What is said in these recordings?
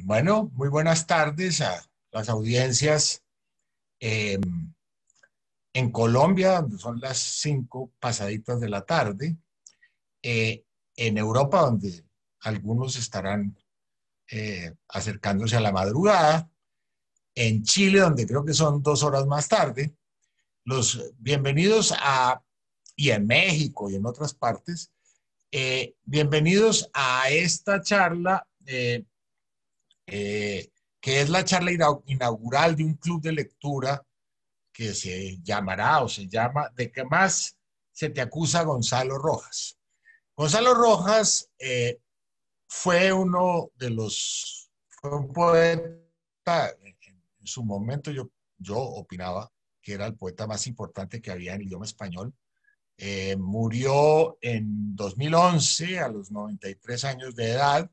Bueno, muy buenas tardes a las audiencias eh, en Colombia, donde son las 5 pasaditas de la tarde, en Europa, donde algunos estarán acercándose a la madrugada, en Chile, donde creo que son 2 horas más tarde. Los bienvenidos y en México y en otras partes, bienvenidos a esta charla que es la charla inaugural de un club de lectura que se llamará o se llama ¿De qué más se te acusa Gonzalo Rojas? Gonzalo Rojas fue un poeta, en su momento yo opinaba que era el poeta más importante que había en el idioma español. Murió en 2011 a los 93 años de edad,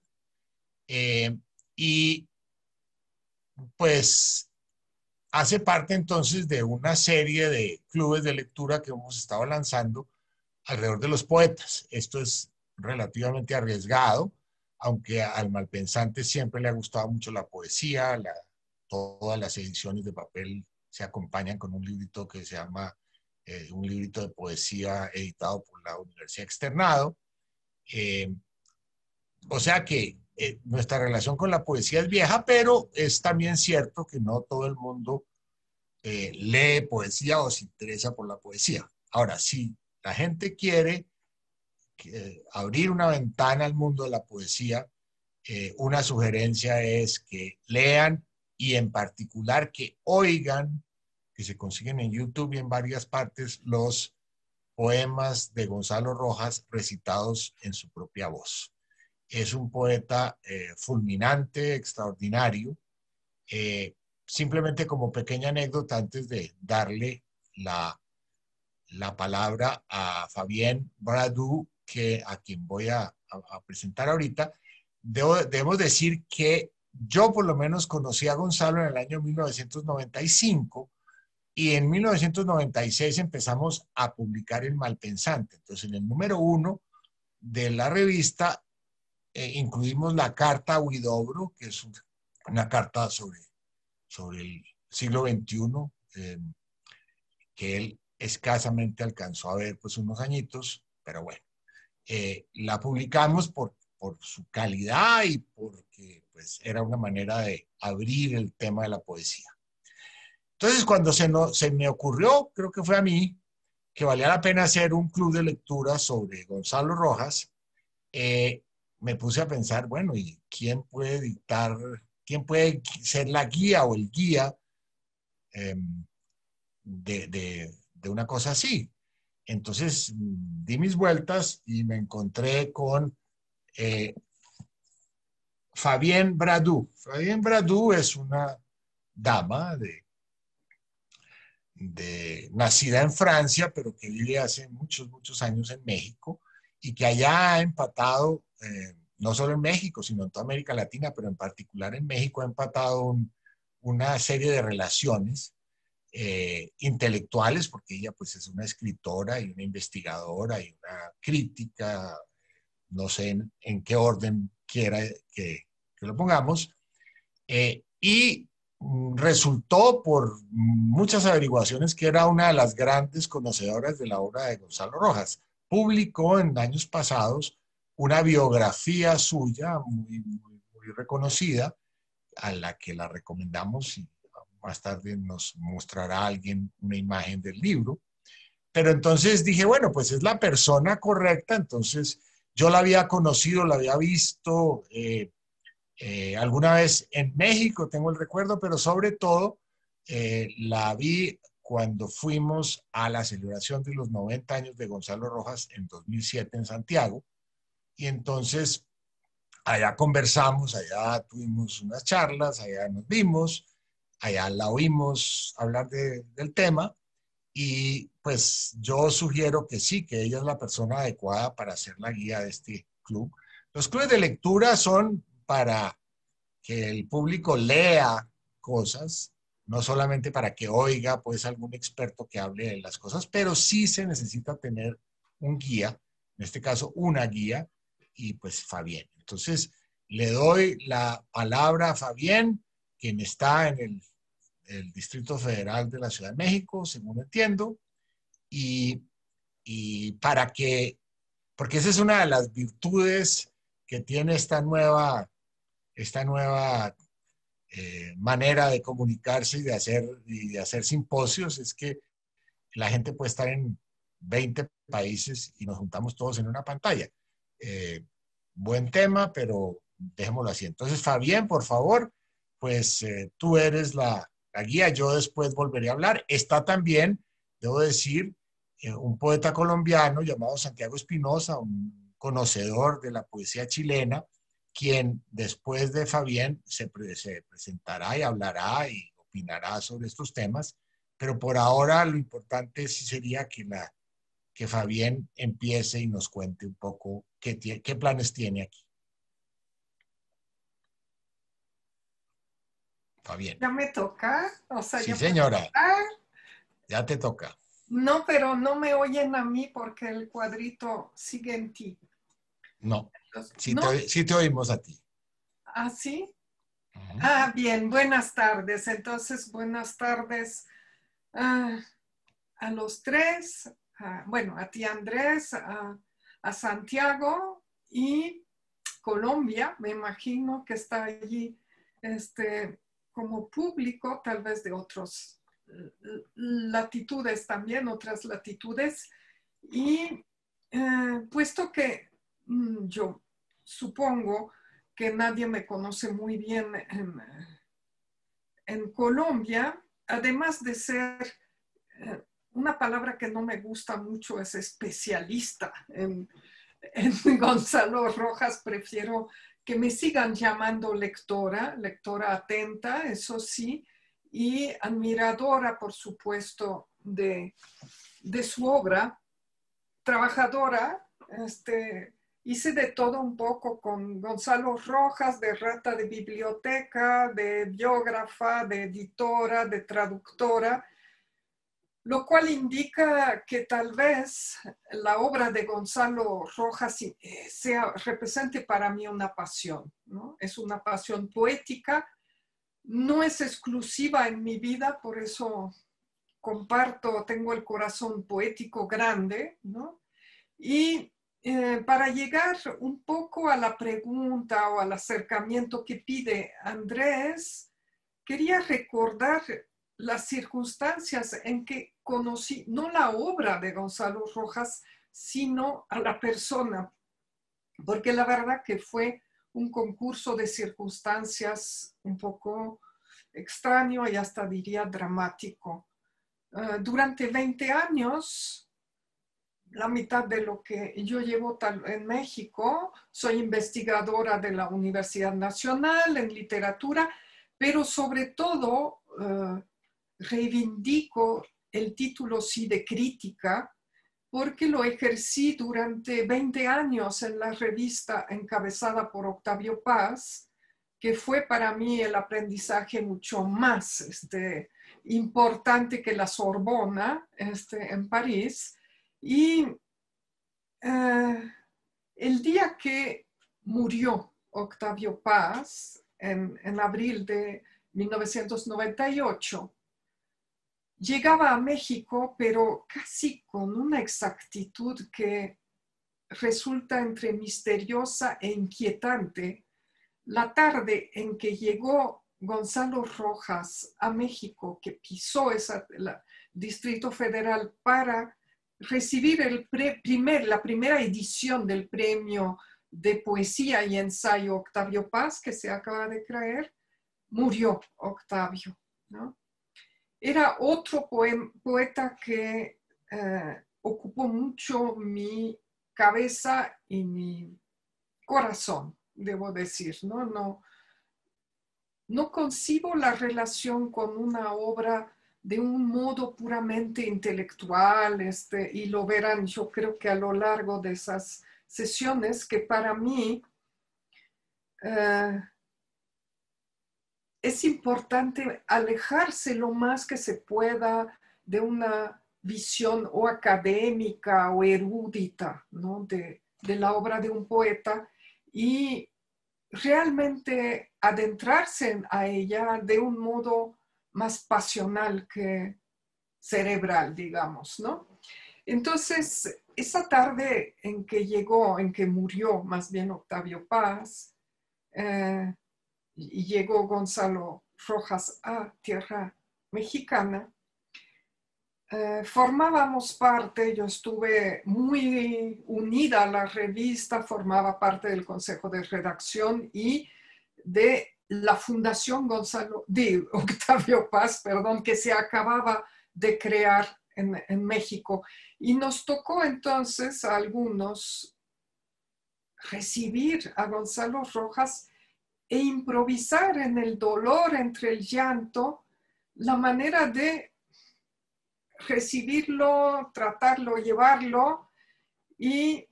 eh, y pues hace parte entonces de una serie de clubes de lectura que hemos estado lanzando alrededor de los poetas. Esto es relativamente arriesgado, aunque al malpensante siempre le ha gustado mucho la poesía. Todas las ediciones de papel se acompañan con un librito que se llama un librito de poesía editado por la Universidad Externado. Eh, o sea que nuestra relación con la poesía es vieja, pero es también cierto que no todo el mundo lee poesía o se interesa por la poesía. Ahora, si la gente quiere abrir una ventana al mundo de la poesía, una sugerencia es que lean y en particular que oigan, que se consiguen en YouTube y en varias partes, los poemas de Gonzalo Rojas recitados en su propia voz. Es un poeta fulminante, extraordinario. Eh, Simplemente como pequeña anécdota, antes de darle la, la palabra a Fabien Bradou, a quien voy a presentar ahorita, debemos decir que yo por lo menos conocí a Gonzalo en el año 1995 y en 1996 empezamos a publicar El Malpensante. Entonces, en el número 1 de la revista incluimos la carta a Huidobro, que es una carta sobre el siglo XXI, que él escasamente alcanzó a ver pues unos añitos, pero bueno, la publicamos por su calidad y porque pues era una manera de abrir el tema de la poesía. Entonces cuando se me ocurrió, creo que fue a mí, que valía la pena hacer un club de lectura sobre Gonzalo Rojas, eh, me puse a pensar, bueno, ¿y quién puede ser la guía o el guía eh, de una cosa así? Entonces di mis vueltas y me encontré con eh, Fabienne Bradou. Fabienne Bradou es una dama nacida en Francia, pero que vive hace muchos, muchos años en México y que allá ha empatado, no solo en México, sino en toda América Latina, pero en particular en México ha empatado una serie de relaciones intelectuales, porque ella pues es una escritora y una investigadora y una crítica, no sé en qué orden quiera que lo pongamos, y resultó por muchas averiguaciones que era una de las grandes conocedoras de la obra de Gonzalo Rojas. Publicó en años pasados una biografía suya muy reconocida, a la que la recomendamos y más tarde nos mostrará alguien una imagen del libro. Pero entonces dije, bueno, pues es la persona correcta. Entonces yo la había conocido, la había visto alguna vez en México, tengo el recuerdo, pero sobre todo la vi cuando fuimos a la celebración de los 90 años de Gonzalo Rojas en 2007 en Santiago. Y entonces allá conversamos, allá tuvimos unas charlas, allá nos vimos, allá la oímos hablar del tema. Y pues yo sugiero que sí, que ella es la persona adecuada para ser la guía de este club. Los clubes de lectura son para que el público lea cosas, no solamente para que oiga pues algún experto que hable de las cosas, pero sí se necesita tener un guía, en este caso una guía, y pues Fabián. Entonces, Le doy la palabra a Fabián, quien está en el Distrito Federal de la Ciudad de México, según entiendo, y, y para que, porque esa es una de las virtudes que tiene esta nueva manera de comunicarse y de hacer simposios, es que la gente puede estar en 20 países y nos juntamos todos en una pantalla. Eh, Buen tema, pero dejémoslo así. Entonces, Fabián, por favor, pues tú eres la guía, yo después volveré a hablar. Está también, debo decir, un poeta colombiano llamado Santiago Espinosa, un conocedor de la poesía chilena, quien después de Fabián se presentará y hablará y opinará sobre estos temas, pero por ahora lo importante sí sería que Fabián empiece y nos cuente un poco qué planes tiene aquí. Fabián. Ya me toca, o sea, Sí, ya puedo señora, hablar. ya te toca. No, pero no me oyen a mí porque el cuadrito sigue en ti. No, Entonces, sí ¿no? te oímos a ti. ¿Así? Ujú. Ah, bien, buenas tardes. Entonces, buenas tardes ah, a los tres. Bueno, a ti Andrés, a Santiago y Colombia. Me imagino que está allí como público, tal vez de otras latitudes también, otras latitudes. Y puesto que yo supongo que nadie me conoce muy bien en Colombia, además de ser una palabra que no me gusta mucho es especialista en Gonzalo Rojas, prefiero que me sigan llamando lectora, lectora atenta, eso sí, y admiradora, por supuesto, de su obra, trabajadora. Hice de todo un poco con Gonzalo Rojas, de rata de biblioteca, de biógrafa, de editora, de traductora, lo cual indica que tal vez la obra de Gonzalo Rojas represente para mí una pasión, ¿no? Es una pasión poética, no es exclusiva en mi vida, por eso comparto, tengo el corazón poético grande, ¿no? Y para llegar un poco a la pregunta o al acercamiento que pide Andrés, quería recordar las circunstancias en que conocí, no la obra de Gonzalo Rojas, sino a la persona, porque la verdad que fue un concurso de circunstancias un poco extraño y hasta diría dramático. Durante 20 años, la mitad de lo que yo llevo en México, soy investigadora de la Universidad Nacional en literatura, pero sobre todo reivindico el título sí de crítica, porque lo ejercí durante 20 años en la revista encabezada por Octavio Paz, que fue para mí el aprendizaje mucho más importante que la Sorbona en París. Y el día que murió Octavio Paz, en abril de 1998, llegaba a México, pero casi con una exactitud que resulta entre misteriosa e inquietante. La tarde en que llegó Gonzalo Rojas a México, que pisó el Distrito Federal para recibir la primera edición del premio de poesía y ensayo Octavio Paz, que se acaba de creer, murió Octavio, ¿no? Era otro poeta que ocupó mucho mi cabeza y mi corazón, debo decir, ¿no? No concibo la relación con una obra de un modo puramente intelectual, y lo verán, yo creo que a lo largo de esas sesiones, que para mí es importante alejarse lo más que se pueda de una visión o académica o erudita, ¿no? de la obra de un poeta y realmente adentrarse a ella de un modo más pasional que cerebral, digamos, ¿no? Entonces, esa tarde en que llegó, en que murió más bien Octavio Paz, y llegó Gonzalo Rojas a tierra mexicana, formábamos parte, yo estuve muy unida a la revista, formaba parte del consejo de redacción y de la Fundación de Octavio Paz, perdón, que se acababa de crear en México. Y nos tocó entonces a algunos recibir a Gonzalo Rojas e improvisar en el dolor, entre el llanto, la manera de recibirlo, tratarlo, llevarlo. Y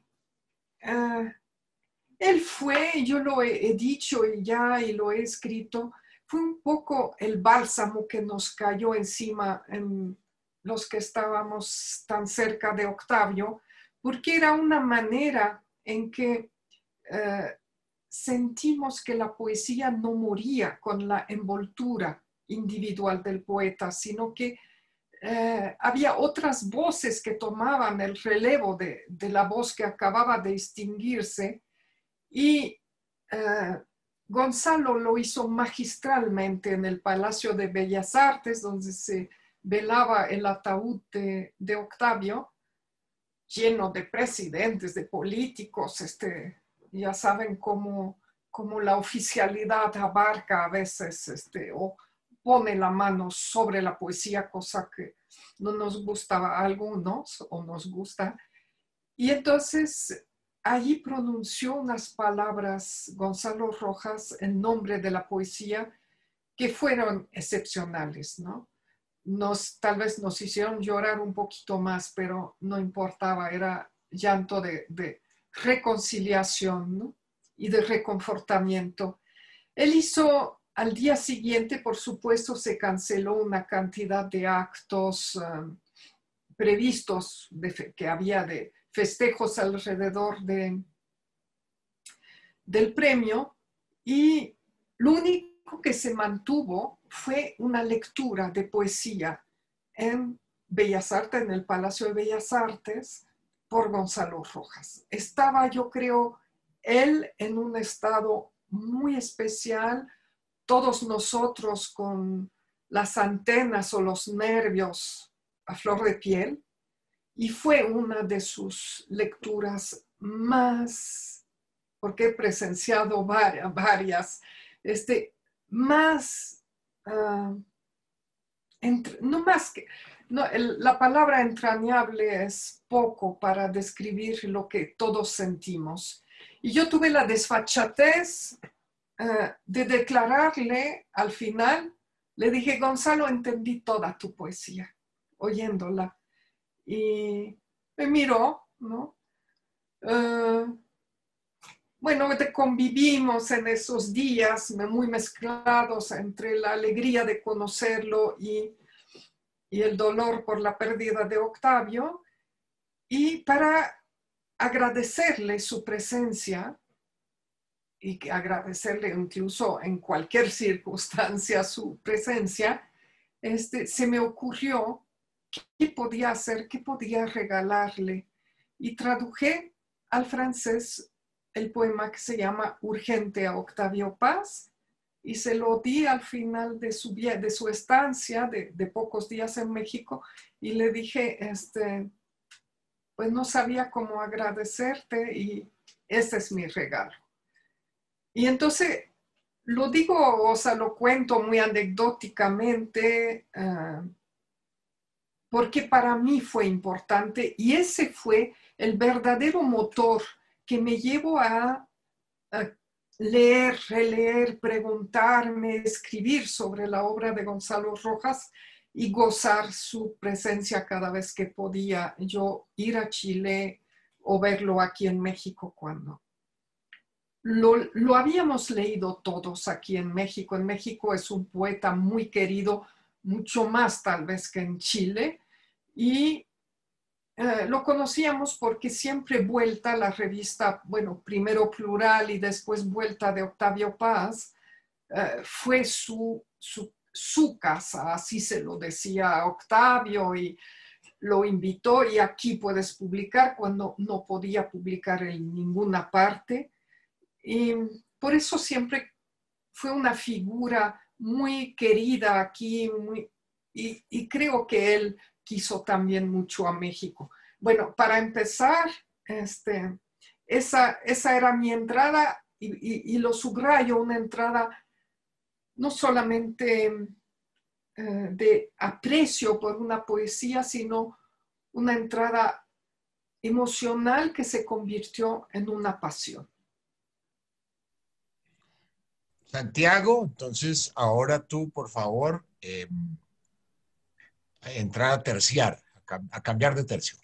él fue, yo lo he dicho y lo he escrito, fue un poco el bálsamo que nos cayó encima en los que estábamos tan cerca de Octavio, porque era una manera en que sentimos que la poesía no moría con la envoltura individual del poeta, sino que había otras voces que tomaban el relevo de la voz que acababa de extinguirse, y Gonzalo lo hizo magistralmente en el Palacio de Bellas Artes, donde se velaba el ataúd de Octavio, lleno de presidentes, de políticos. Ya saben cómo la oficialidad abarca a veces o pone la mano sobre la poesía, cosa que no nos gustaba a algunos o nos gusta. Y entonces allí pronunció unas palabras Gonzalo Rojas en nombre de la poesía que fueron excepcionales, ¿no? Tal vez nos hicieron llorar un poquito más, pero no importaba, era llanto de reconciliación, ¿no? Y de reconfortamiento. Él hizo, al día siguiente, por supuesto, se canceló una cantidad de actos previstos que había de festejos alrededor del premio, y lo único que se mantuvo fue una lectura de poesía en Bellas Artes, en el Palacio de Bellas Artes, por Gonzalo Rojas. Estaba, yo creo, él en un estado muy especial, todos nosotros con las antenas o los nervios a flor de piel, y fue una de sus lecturas más, porque he presenciado varias, más, no más que, no, la palabra entrañable es poco para describir lo que todos sentimos. Y yo tuve la desfachatez de declararle al final, le dije: Gonzalo, entendí toda tu poesía, oyéndola. Y me miró, ¿no? Bueno, convivimos en esos días muy mezclados entre la alegría de conocerlo y el dolor por la pérdida de Octavio, y para agradecerle su presencia y agradecerle incluso en cualquier circunstancia su presencia, se me ocurrió qué podía hacer, qué podía regalarle, y traduje al francés el poema que se llama Urgente a Octavio Paz, y se lo di al final de su estancia de pocos días en México, y le dije, pues no sabía cómo agradecerte y este es mi regalo. Y entonces lo digo, o sea, lo cuento muy anecdóticamente, porque para mí fue importante, y ese fue el verdadero motor que me llevó a leer, releer, preguntarme, escribir sobre la obra de Gonzalo Rojas y gozar su presencia cada vez que podía yo ir a Chile o verlo aquí en México cuando. Lo habíamos leído todos aquí en México. En México es un poeta muy querido, mucho más tal vez que en Chile, y lo conocíamos porque siempre Vuelta, la revista, bueno, primero Plural y después Vuelta de Octavio Paz, fue su casa, así se lo decía a Octavio y lo invitó y aquí puedes publicar cuando no podía publicar en ninguna parte. Y por eso siempre fue una figura muy querida aquí y creo que él quiso también mucho a México. Bueno, para empezar, esa era mi entrada y lo subrayo, una entrada no solamente de aprecio por una poesía, sino una entrada emocional que se convirtió en una pasión. Santiago, entonces ahora tú, por favor, entrar a terciar, a cambiar de tercio.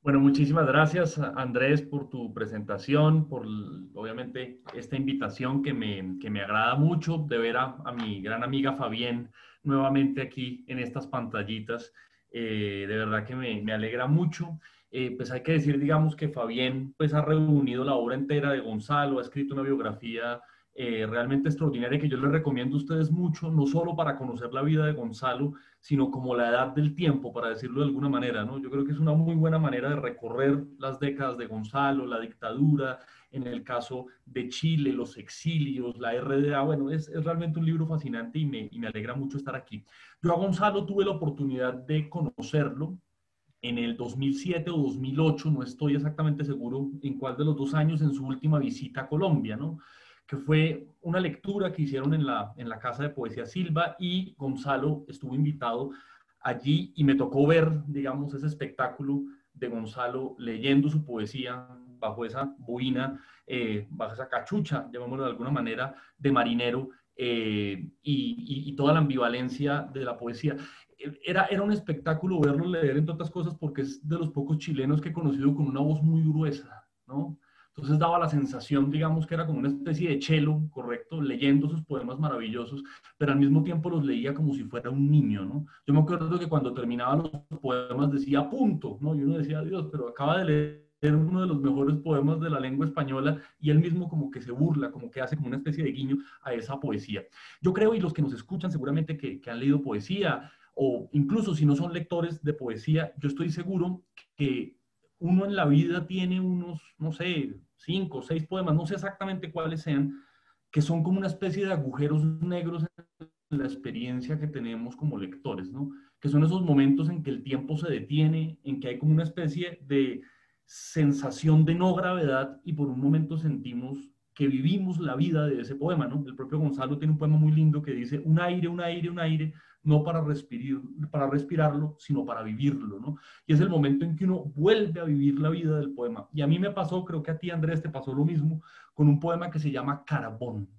Bueno, muchísimas gracias, Andrés, por tu presentación, por obviamente esta invitación que me agrada mucho de ver a mi gran amiga Fabienne nuevamente aquí en estas pantallitas. De verdad que me alegra mucho. Pues hay que decir, digamos, que Fabienne pues, ha reunido la obra entera de Gonzalo, ha escrito una biografía realmente extraordinaria que yo les recomiendo a ustedes mucho, no solo para conocer la vida de Gonzalo, sino como la edad del tiempo, para decirlo de alguna manera, ¿no? Yo creo que es una muy buena manera de recorrer las décadas de Gonzalo, la dictadura, en el caso de Chile, los exilios, la RDA. Bueno, es realmente un libro fascinante y me alegra mucho estar aquí. Yo a Gonzalo tuve la oportunidad de conocerlo en el 2007 o 2008, no estoy exactamente seguro en cuál de los 2 años, en su última visita a Colombia, ¿no? Que fue una lectura que hicieron en la Casa de Poesía Silva y Gonzalo estuvo invitado allí y me tocó ver, digamos, ese espectáculo de Gonzalo leyendo su poesía bajo esa boina, bajo esa cachucha, llamémoslo de alguna manera, de marinero, y toda la ambivalencia de la poesía. Era un espectáculo verlo leer, entre otras cosas, porque es de los pocos chilenos que he conocido con una voz muy gruesa, ¿no? Entonces daba la sensación, digamos, que era como una especie de chelo, correcto, leyendo sus poemas maravillosos, pero al mismo tiempo los leía como si fuera un niño, ¿no? Yo me acuerdo que cuando terminaba los poemas decía punto, ¿no? Y uno decía, Dios, pero acaba de leer uno de los mejores poemas de la lengua española y él mismo como que se burla, como que hace como una especie de guiño a esa poesía. Yo creo, y los que nos escuchan seguramente que han leído poesía, o incluso si no son lectores de poesía, yo estoy seguro que uno en la vida tiene unos, no sé, 5 o 6 poemas, no sé exactamente cuáles sean, que son como una especie de agujeros negros en la experiencia que tenemos como lectores, ¿no? Que son esos momentos en que el tiempo se detiene, en que hay como una especie de sensación de no gravedad y por un momento sentimos que vivimos la vida de ese poema, ¿no? El propio Gonzalo tiene un poema muy lindo que dice, un aire, un aire, un aire, no para respirarlo, sino para vivirlo, ¿no? Y es el momento en que uno vuelve a vivir la vida del poema. Y a mí me pasó, creo que a ti, Andrés, te pasó lo mismo, con un poema que se llama Carbón,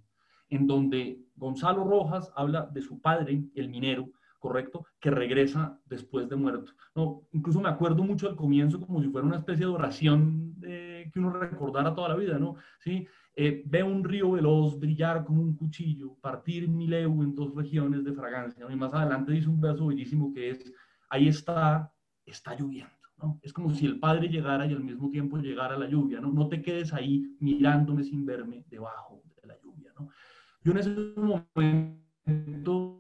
en donde Gonzalo Rojas habla de su padre, el minero, correcto, que regresa después de muerto. No, incluso me acuerdo mucho del comienzo como si fuera una especie de oración que uno recordara toda la vida, ¿no? Sí, veo un río veloz brillar como un cuchillo, partir mi leu en 2 regiones de fragancia, ¿no? Y más adelante dice un verso bellísimo que es, ahí está lloviendo, ¿no? Es como si el padre llegara y al mismo tiempo llegara la lluvia, ¿no? No te quedes ahí mirándome sin verme debajo de la lluvia, ¿no? Yo en ese momento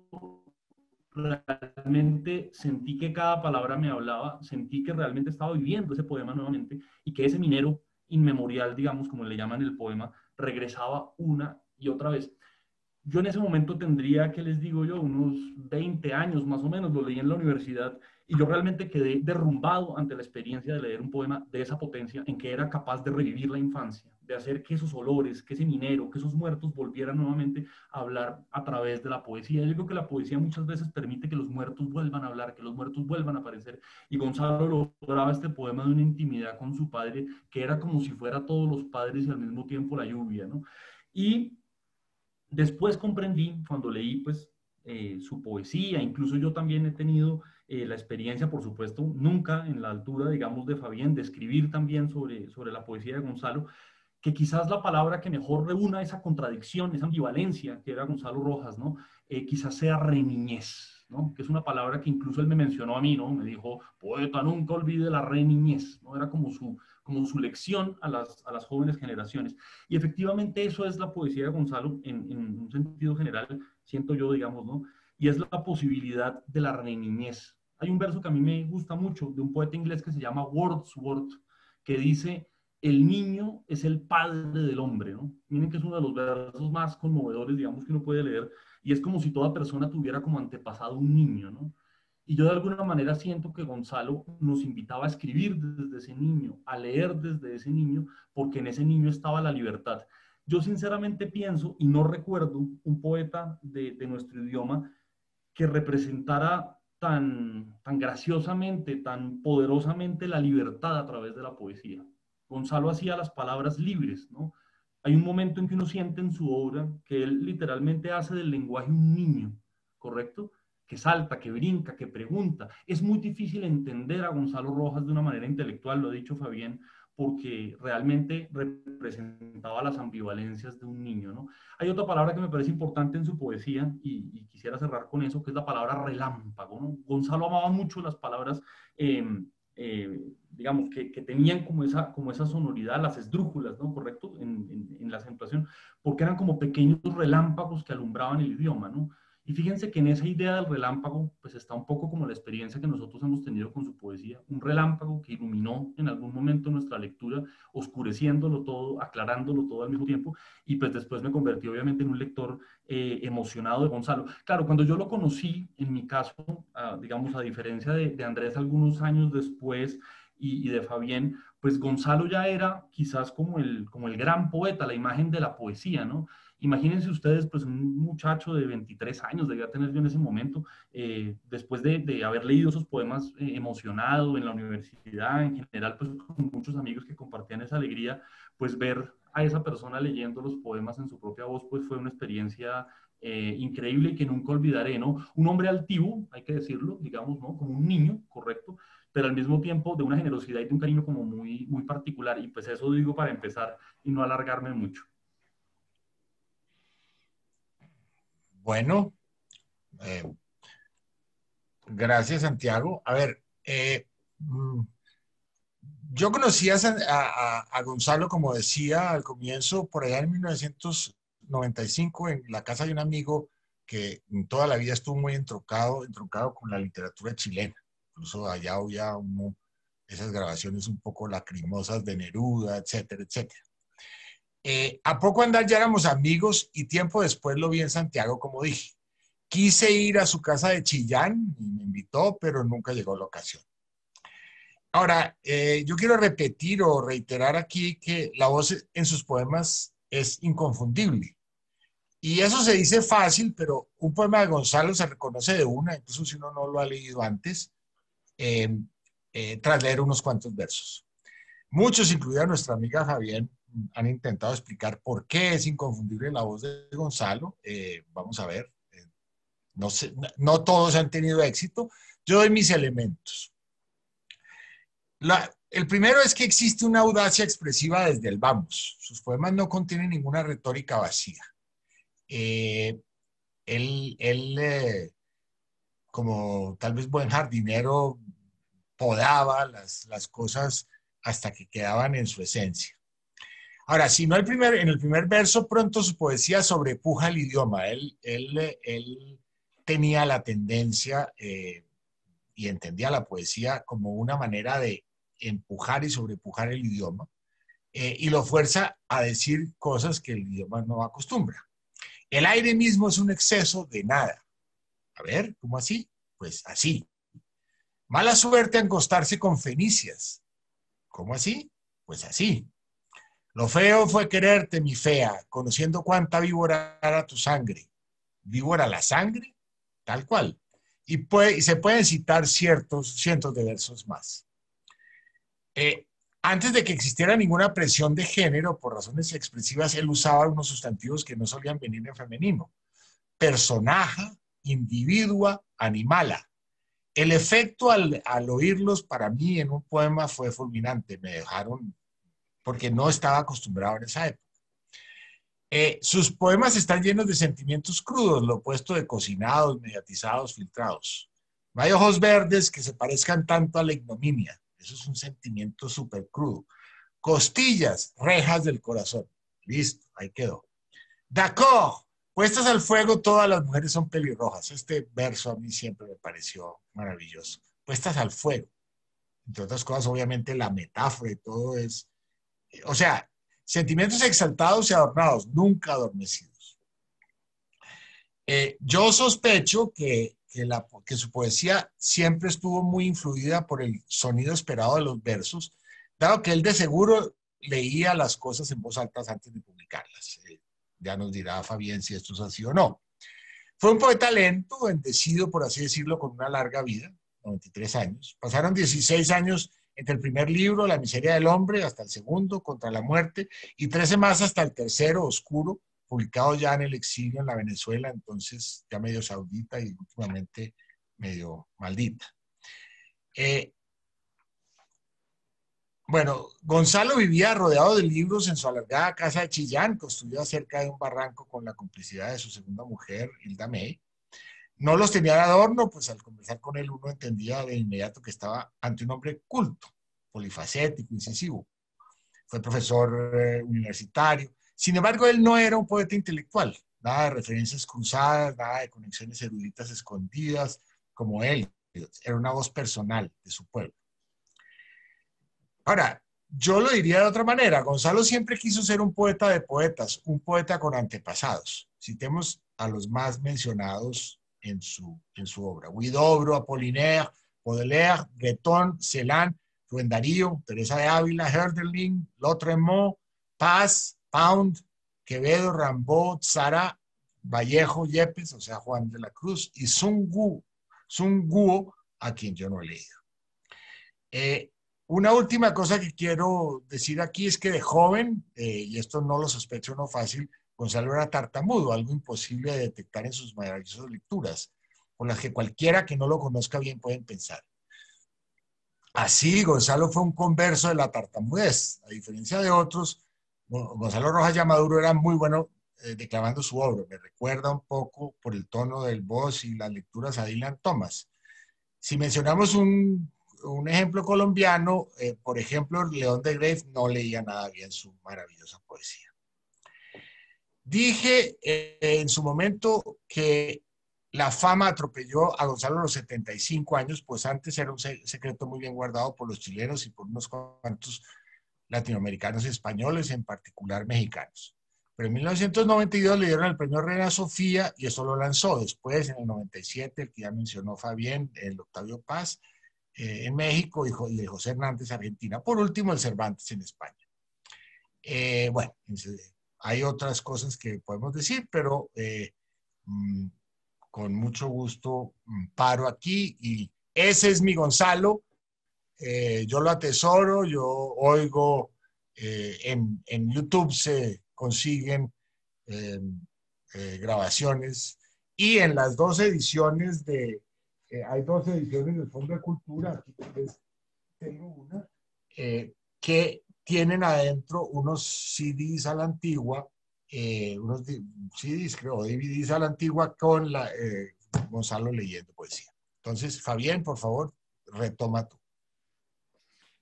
realmente sentí que cada palabra me hablaba, sentí que realmente estaba viviendo ese poema nuevamente y que ese minero inmemorial, digamos, como le llaman el poema, regresaba una y otra vez. Yo en ese momento tendría, ¿qué les digo yo? Unos 20 años más o menos, lo leí en la universidad y yo realmente quedé derrumbado ante la experiencia de leer un poema de esa potencia en que era capaz de revivir la infancia, de hacer que esos olores, que ese minero, que esos muertos volvieran nuevamente a hablar a través de la poesía. Yo creo que la poesía muchas veces permite que los muertos vuelvan a hablar, que los muertos vuelvan a aparecer. Y Gonzalo lograba este poema de una intimidad con su padre que era como si fuera todos los padres y al mismo tiempo la lluvia, ¿no? Y después comprendí, cuando leí pues su poesía, incluso yo también he tenido la experiencia, por supuesto, nunca en la altura, digamos, de Fabián, de escribir también sobre la poesía de Gonzalo, que quizás la palabra que mejor reúna esa contradicción, esa ambivalencia que era Gonzalo Rojas, ¿no? Quizás sea reniñez, ¿no? Que es una palabra que incluso él me mencionó a mí, ¿no? Me dijo, poeta, nunca olvide la reniñez, ¿no? Era como su lección a las jóvenes generaciones. Y efectivamente eso es la poesía de Gonzalo en un sentido general, siento yo, digamos, ¿no? Y es la posibilidad de la reniñez. Hay un verso que a mí me gusta mucho de un poeta inglés que se llama Wordsworth, que dice, el niño es el padre del hombre, ¿no? Miren que es uno de los versos más conmovedores, digamos, que uno puede leer, y es como si toda persona tuviera como antepasado un niño, ¿no? Y yo de alguna manera siento que Gonzalo nos invitaba a escribir desde ese niño, a leer desde ese niño, porque en ese niño estaba la libertad. Yo sinceramente pienso, y no recuerdo un poeta de nuestro idioma que representara tan graciosamente, tan poderosamente la libertad a través de la poesía. Gonzalo hacía las palabras libres, ¿no? Hay un momento en que uno siente en su obra que él literalmente hace del lenguaje un niño, ¿correcto? Que salta, que brinca, que pregunta. Es muy difícil entender a Gonzalo Rojas de una manera intelectual, lo ha dicho Fabián, porque realmente representaba las ambivalencias de un niño, ¿no? Hay otra palabra que me parece importante en su poesía y quisiera cerrar con eso, que es la palabra relámpago, ¿no? Gonzalo amaba mucho las palabras, digamos, que tenían como esa sonoridad, las esdrújulas, ¿no? ¿Correcto? En la acentuación, porque eran como pequeños relámpagos que alumbraban el idioma, ¿no? Y fíjense que en esa idea del relámpago, pues está un poco como la experiencia que nosotros hemos tenido con su poesía, un relámpago que iluminó en algún momento nuestra lectura, oscureciéndolo todo, aclarándolo todo al mismo tiempo, y pues después me convertí obviamente en un lector emocionado de Gonzalo. Claro, cuando yo lo conocí, en mi caso, digamos, a diferencia de Andrés algunos años después y de Fabián, pues Gonzalo ya era quizás como el gran poeta, la imagen de la poesía, ¿no? Imagínense ustedes, pues un muchacho de 23 años, debía tener yo en ese momento, después de haber leído esos poemas emocionado en la universidad, en general, pues con muchos amigos que compartían esa alegría, pues ver a esa persona leyendo los poemas en su propia voz, pues fue una experiencia increíble y que nunca olvidaré, ¿no? Un hombre altivo, hay que decirlo, digamos, ¿no? Como un niño, correcto, pero al mismo tiempo de una generosidad y de un cariño como muy, muy particular. Y pues eso digo para empezar y no alargarme mucho. Bueno, gracias, Santiago. A ver, yo conocí a Gonzalo, como decía al comienzo, por allá en 1995, en la casa de un amigo que toda la vida estuvo muy entroncado con la literatura chilena. Incluso allá había esas grabaciones un poco lacrimosas de Neruda, etcétera, etcétera. A poco andar ya éramos amigos y tiempo después lo vi en Santiago, como dije. Quise ir a su casa de Chillán y me invitó, pero nunca llegó la ocasión. Ahora, yo quiero repetir o reiterar aquí que la voz en sus poemas es inconfundible. Y eso se dice fácil, pero un poema de Gonzalo se reconoce de una, incluso si uno no lo ha leído antes, eh, tras leer unos cuantos versos. Muchos, incluida nuestra amiga Fabián, han intentado explicar por qué es inconfundible la voz de Gonzalo. Vamos a ver, no, sé, no todos han tenido éxito. Yo doy mis elementos. El primero es que existe una audacia expresiva desde el vamos. Sus poemas no contienen ninguna retórica vacía. Él como tal vez buen jardinero, podaba las cosas hasta que quedaban en su esencia. Ahora, si no en el primer verso, pronto su poesía sobrepuja el idioma. Él tenía la tendencia y entendía la poesía como una manera de empujar y sobrepujar el idioma y lo fuerza a decir cosas que el idioma no acostumbra. El aire mismo es un exceso de nada. A ver, ¿cómo así? Pues así. Mala suerte acostarse con fenicias. ¿Cómo así? Pues así. Lo feo fue quererte, mi fea, conociendo cuánta víbora era tu sangre. ¿Víbora la sangre? Tal cual. Y se pueden citar cientos de versos más. Antes de que existiera ninguna presión de género, por razones expresivas, él usaba unos sustantivos que no solían venir en femenino. Personaja, individua, animala. El efecto al oírlos para mí en un poema fue fulminante. Me dejaron, porque no estaba acostumbrado en esa época. Sus poemas están llenos de sentimientos crudos, lo opuesto de cocinados, mediatizados, filtrados. No hay ojos verdes que se parezcan tanto a la ignominia. Eso es un sentimiento súper crudo. Costillas, rejas del corazón. Listo, ahí quedó. D'accord, puestas al fuego, todas las mujeres son pelirrojas. Este verso a mí siempre me pareció maravilloso. Puestas al fuego. Entre otras cosas, obviamente, la metáfora y todo es... O sea, sentimientos exaltados y adornados, nunca adormecidos. Yo sospecho que su poesía siempre estuvo muy influida por el sonido esperado de los versos, dado que él de seguro leía las cosas en voz alta antes de publicarlas. Ya nos dirá Fabián si esto es así o no. Fue un poeta lento, bendecido, por así decirlo, con una larga vida, 93 años. Pasaron 16 años entre el primer libro, La miseria del hombre, hasta el segundo, Contra la muerte, y 13 más hasta el tercero, Oscuro, publicado ya en el exilio en la Venezuela, entonces ya medio saudita y últimamente medio maldita. Bueno, Gonzalo vivía rodeado de libros en su alargada casa de Chillán, construida cerca de un barranco con la complicidad de su segunda mujer, Hilda May. No los tenía de adorno, pues al conversar con él uno entendía de inmediato que estaba ante un hombre culto, polifacético, incisivo. Fue profesor universitario. Sin embargo, él no era un poeta intelectual, nada de referencias cruzadas, nada de conexiones eruditas escondidas, como él. Era una voz personal de su pueblo. Ahora, yo lo diría de otra manera. Gonzalo siempre quiso ser un poeta de poetas, un poeta con antepasados. Citemos a los más mencionados en su obra. Huidobro, Apollinaire, Baudelaire, Breton, Celan, Rubén Darío, Teresa de Ávila, Hölderlin, Lautréamont, Paz, Pound, Quevedo, Rimbaud, Zara, Vallejo, Yepes, o sea, Juan de la Cruz, y Sun Guo, a quien yo no he leído. Una última cosa que quiero decir aquí es que de joven, y esto no lo sospecho no fácil, Gonzalo era tartamudo, algo imposible de detectar en sus maravillosas lecturas, con las que cualquiera que no lo conozca bien puede pensar. Así, Gonzalo fue un converso de la tartamudez. A diferencia de otros, Gonzalo Rojas Yamaduro era muy bueno declamando su obra. Me recuerda un poco por el tono del voz y las lecturas a Dylan Thomas. Si mencionamos un ejemplo colombiano, por ejemplo, León de Greiff no leía nada bien su maravillosa poesía. Dije en su momento que la fama atropelló a Gonzalo a los 75 años, pues antes era un secreto muy bien guardado por los chilenos y por unos cuantos latinoamericanos y españoles, en particular mexicanos. Pero en 1992 le dieron el premio Reina Sofía y eso lo lanzó. Después, en el 97, el que ya mencionó Fabián, el Octavio Paz, en México y el José Hernández, Argentina. Por último, el Cervantes en España. Bueno, hay otras cosas que podemos decir, pero con mucho gusto paro aquí y ese es mi Gonzalo. Yo lo atesoro, yo oigo, en YouTube se consiguen grabaciones y en las dos ediciones hay dos ediciones del Fondo de Cultura, aquí tengo una, que tienen adentro unos CDs a la antigua, unos CDs, creo, DVDs a la antigua con Gonzalo leyendo poesía. Entonces, Fabián, por favor, retoma tú.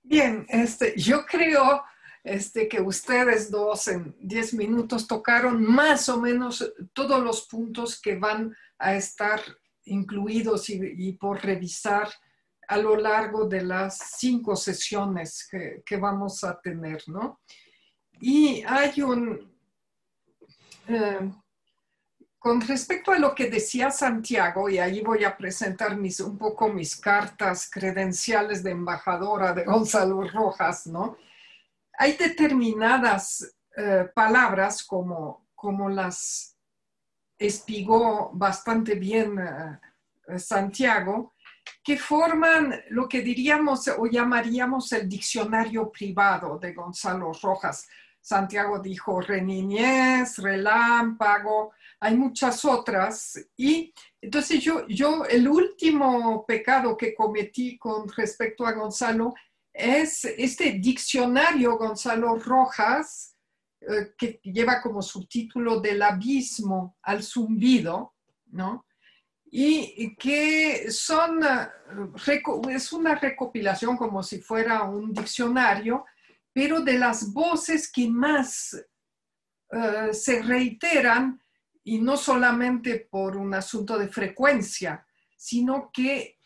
Bien, yo creo que ustedes dos en 10 minutos tocaron más o menos todos los puntos que van a estar incluidos y por revisar a lo largo de las 5 sesiones que vamos a tener, ¿no? Y hay con respecto a lo que decía Santiago, y ahí voy a presentar un poco mis cartas credenciales de embajadora de Gonzalo Rojas, ¿no? Hay determinadas palabras como las espigó bastante bien Santiago, que forman lo que diríamos o llamaríamos el diccionario privado de Gonzalo Rojas. Santiago dijo reniñez, relámpago, hay muchas otras. Y entonces yo el último pecado que cometí con respecto a Gonzalo es este diccionario Gonzalo Rojas, que lleva como subtítulo Del abismo al zumbido, ¿no? Y que son, es una recopilación como si fuera un diccionario, pero de las voces que más se reiteran, y no solamente por un asunto de frecuencia, sino que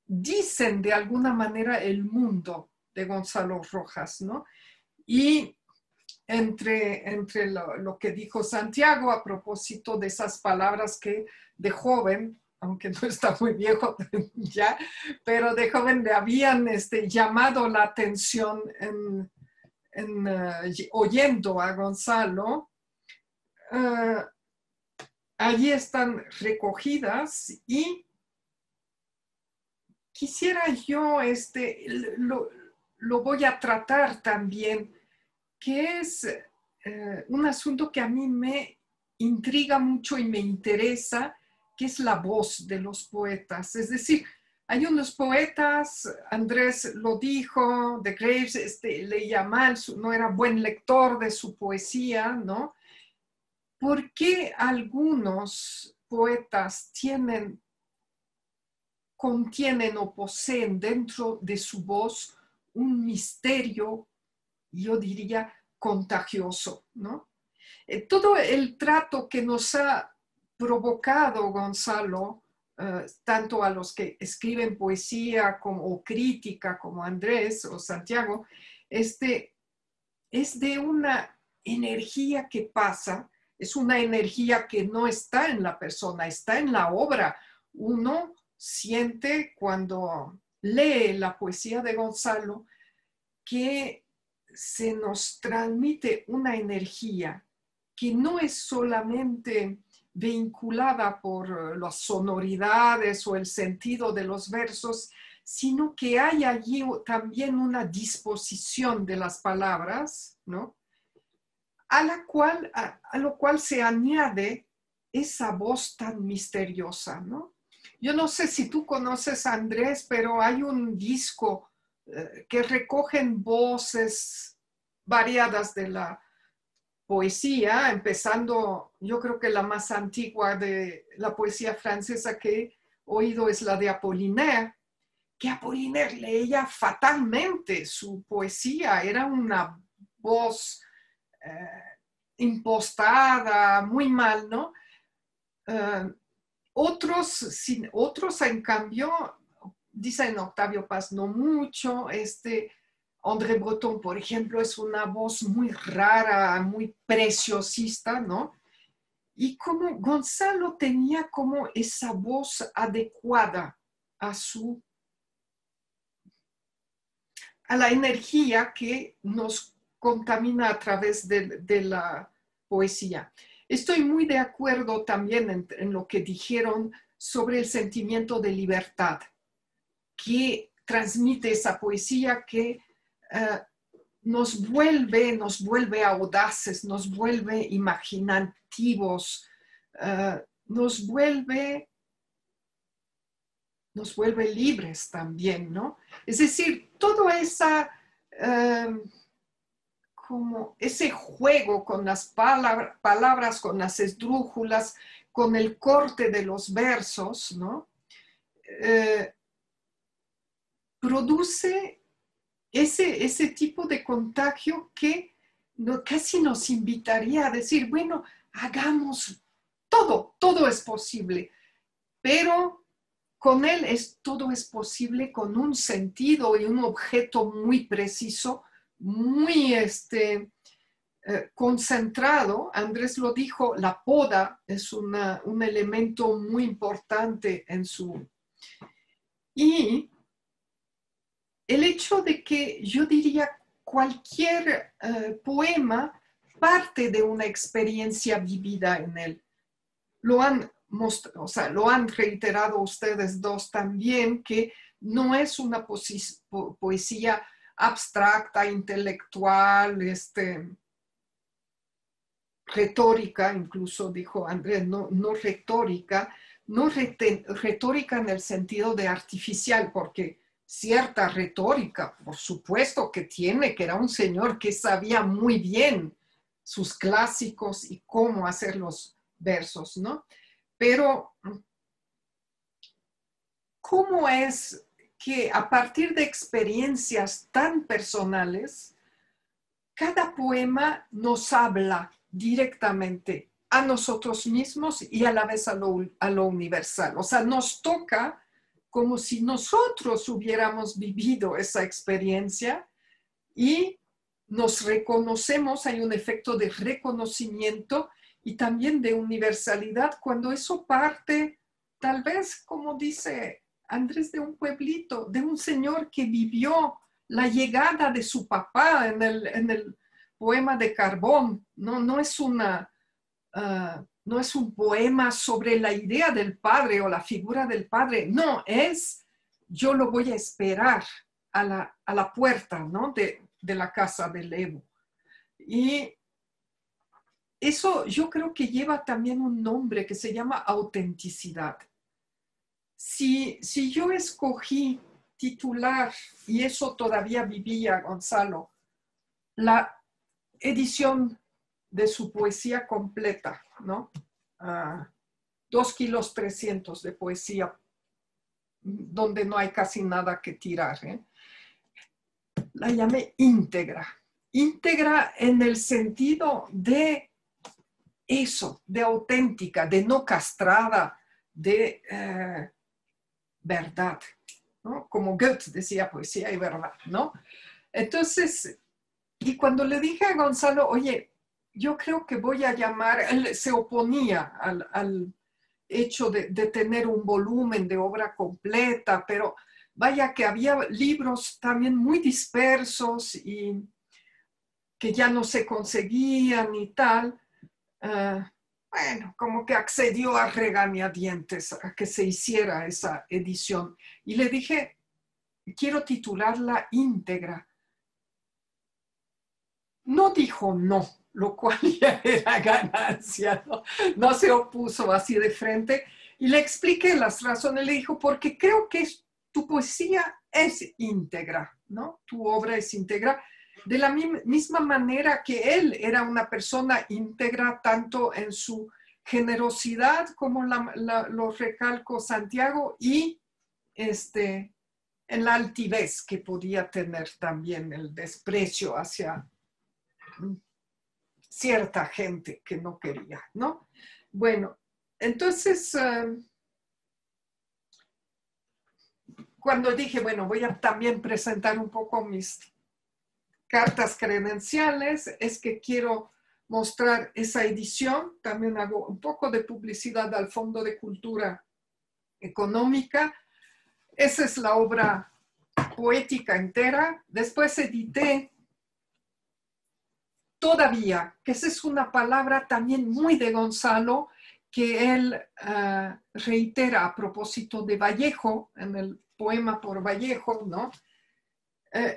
dicen de alguna manera el mundo de Gonzalo Rojas, ¿no? Y entre lo que dijo Santiago a propósito de esas palabras que de joven, aunque no está muy viejo ya, pero de joven le habían llamado la atención oyendo a Gonzalo, allí están recogidas y quisiera yo, lo voy a tratar también, que es un asunto que a mí me intriga mucho y me interesa, que es la voz de los poetas. Es decir, hay unos poetas, Andrés lo dijo, de Graves leía mal, no era buen lector de su poesía, ¿no? ¿Por qué algunos poetas contienen o poseen dentro de su voz un misterio, yo diría, contagioso, ¿no? Todo el trato que nos ha provocado Gonzalo, tanto a los que escriben poesía o crítica, como Andrés o Santiago, es de una energía que pasa, es una energía que no está en la persona, está en la obra. Uno siente cuando lee la poesía de Gonzalo que se nos transmite una energía que no es solamente vinculada por las sonoridades o el sentido de los versos, sino que hay allí también una disposición de las palabras, ¿no? A lo cual se añade esa voz tan misteriosa, ¿no? Yo no sé si tú conoces a Andrés, pero hay un disco que recogen voces variadas de la poesía, empezando, yo creo que la más antigua de la poesía francesa que he oído es la de Apollinaire, que Apollinaire leía fatalmente su poesía, era una voz impostada, muy mal, ¿no? Otros, en cambio, dicen Octavio Paz no mucho, André Breton, por ejemplo, es una voz muy rara, muy preciosista, ¿no? Y como Gonzalo tenía como esa voz adecuada a la energía que nos contamina a través de la poesía. Estoy muy de acuerdo también en lo que dijeron sobre el sentimiento de libertad que transmite esa poesía, que nos vuelve audaces, nos vuelve imaginativos, nos vuelve libres también, ¿no? Es decir, todo como ese juego con las palabras, con las esdrújulas, con el corte de los versos, ¿no? Produce ese tipo de contagio que casi nos invitaría a decir, bueno, hagamos todo es posible, pero con él todo es posible con un sentido y un objeto muy preciso, muy concentrado. Andrés lo dijo, la poda es un elemento muy importante en su... Y el hecho de que yo diría cualquier poema parte de una experiencia vivida en él. Lo han reiterado ustedes dos también, que no es una poesía abstracta, intelectual, retórica, incluso dijo Andrés, no retórica, retórica en el sentido de artificial, porque cierta retórica, por supuesto que tiene, que era un señor que sabía muy bien sus clásicos y cómo hacer los versos, ¿no? Pero, ¿cómo es que a partir de experiencias tan personales, cada poema nos habla directamente a nosotros mismos y a la vez a lo universal? O sea, nos toca como si nosotros hubiéramos vivido esa experiencia y nos reconocemos, hay un efecto de reconocimiento y también de universalidad cuando eso parte, tal vez, como dice Andrés, de un pueblito, de un señor que vivió la llegada de su papá en el poema de Carbón. No es no es un poema sobre la idea del padre o la figura del padre. No, yo lo voy a esperar a la puerta, ¿no? de la casa de Levo. Y eso yo creo que lleva también un nombre que se llama autenticidad. Si yo escogí titular, y eso todavía vivía Gonzalo, la edición de su poesía completa, ¿no? 2,3 kilos de poesía, donde no hay casi nada que tirar, ¿eh? La llamé íntegra. Íntegra en el sentido de eso, de auténtica, de no castrada, de verdad, ¿no? Como Goethe decía, poesía y verdad, ¿no? Entonces, y cuando le dije a Gonzalo, oye, yo creo que voy a llamar, él se oponía al hecho de tener un volumen de obra completa, pero vaya que había libros también muy dispersos y que ya no se conseguían y tal. Bueno, como que accedió a regañadientes a que se hiciera esa edición. Y le dije, quiero titularla íntegra. No dijo no, lo cual ya era ganancia, ¿no? No se opuso así de frente. Y le expliqué las razones. Le dijo, porque creo que tu poesía es íntegra, ¿no? Tu obra es íntegra. De la misma manera que él era una persona íntegra, tanto en su generosidad, como lo recalcó Santiago, y en la altivez que podía tener también, el desprecio hacia cierta gente que no quería, ¿no? Bueno, entonces, cuando dije, bueno, voy a también presentar un poco mis cartas credenciales, es que quiero mostrar esa edición. También hago un poco de publicidad al Fondo de Cultura Económica. Esa es la obra poética entera. Después edité Todavía, que esa es una palabra también muy de Gonzalo, que él reitera a propósito de Vallejo, en el poema por Vallejo, ¿no?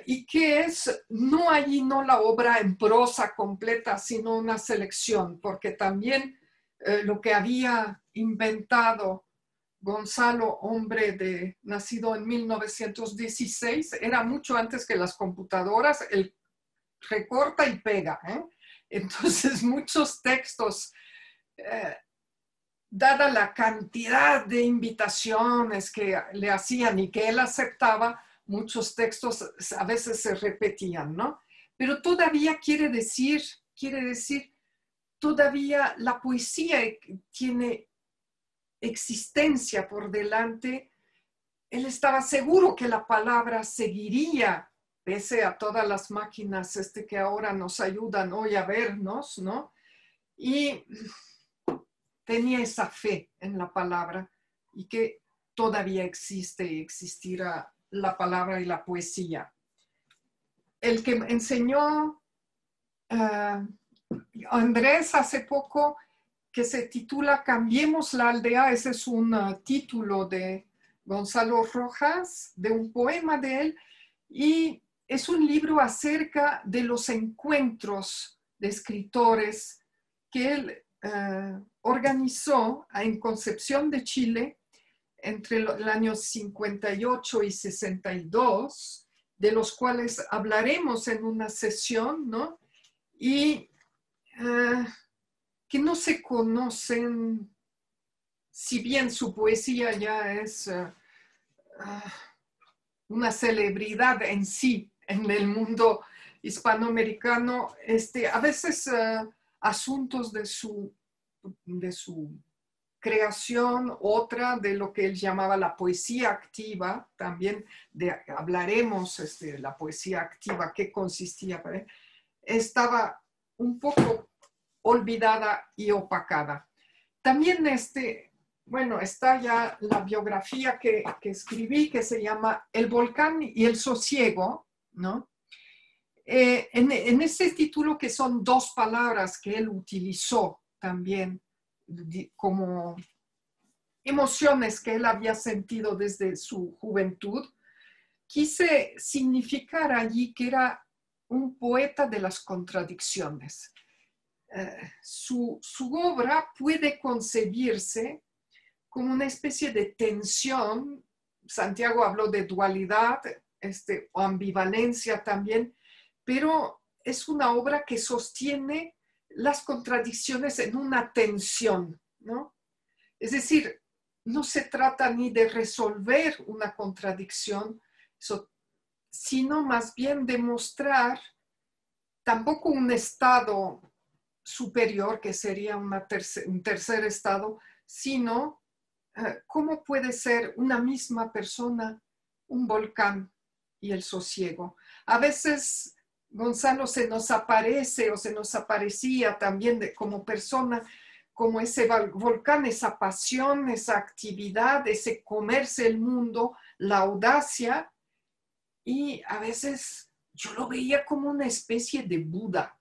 Y que es no allí no la obra en prosa completa, sino una selección, porque también lo que había inventado Gonzalo, hombre nacido en 1916, era mucho antes que las computadoras, el recorta y pega, ¿eh? Entonces muchos textos, dada la cantidad de invitaciones que le hacían y que él aceptaba, muchos textos a veces se repetían, ¿no? Pero todavía quiere decir, todavía la poesía tiene existencia por delante. Él estaba seguro que la palabra seguiría, pese a todas las máquinas que ahora nos ayudan hoy a vernos, ¿no? Y tenía esa fe en la palabra y que todavía existe y existirá la palabra y la poesía. El que enseñó Andrés hace poco, que se titula Cambiemos la aldea, ese es un título de Gonzalo Rojas, de un poema de él, y es un libro acerca de los encuentros de escritores que él organizó en Concepción de Chile entre el año 58 y 62, de los cuales hablaremos en una sesión, ¿no? Y que no se conocen, si bien su poesía ya es una celebridad en sí en el mundo hispanoamericano, a veces asuntos de su creación, otra de lo que él llamaba la poesía activa, también hablaremos de la poesía activa, qué consistía, estaba un poco olvidada y opacada. También bueno, está ya la biografía que escribí, que se llama El volcán y el sosiego, ¿no? En ese título, que son dos palabras que él utilizó también como emociones que él había sentido desde su juventud, quise significar allí que era un poeta de las contradicciones. Su obra puede concebirse como una especie de tensión. Santiago habló de dualidad, o ambivalencia también, pero es una obra que sostiene las contradicciones en una tensión, ¿no? Es decir, no se trata ni de resolver una contradicción, sino más bien de mostrar tampoco un estado superior, que sería un tercer estado, sino cómo puede ser una misma persona un volcán y el sosiego. A veces Gonzalo se nos aparece o se nos aparecía también como persona, como ese volcán, esa pasión, esa actividad, ese comerse el mundo, la audacia, y a veces yo lo veía como una especie de Buda,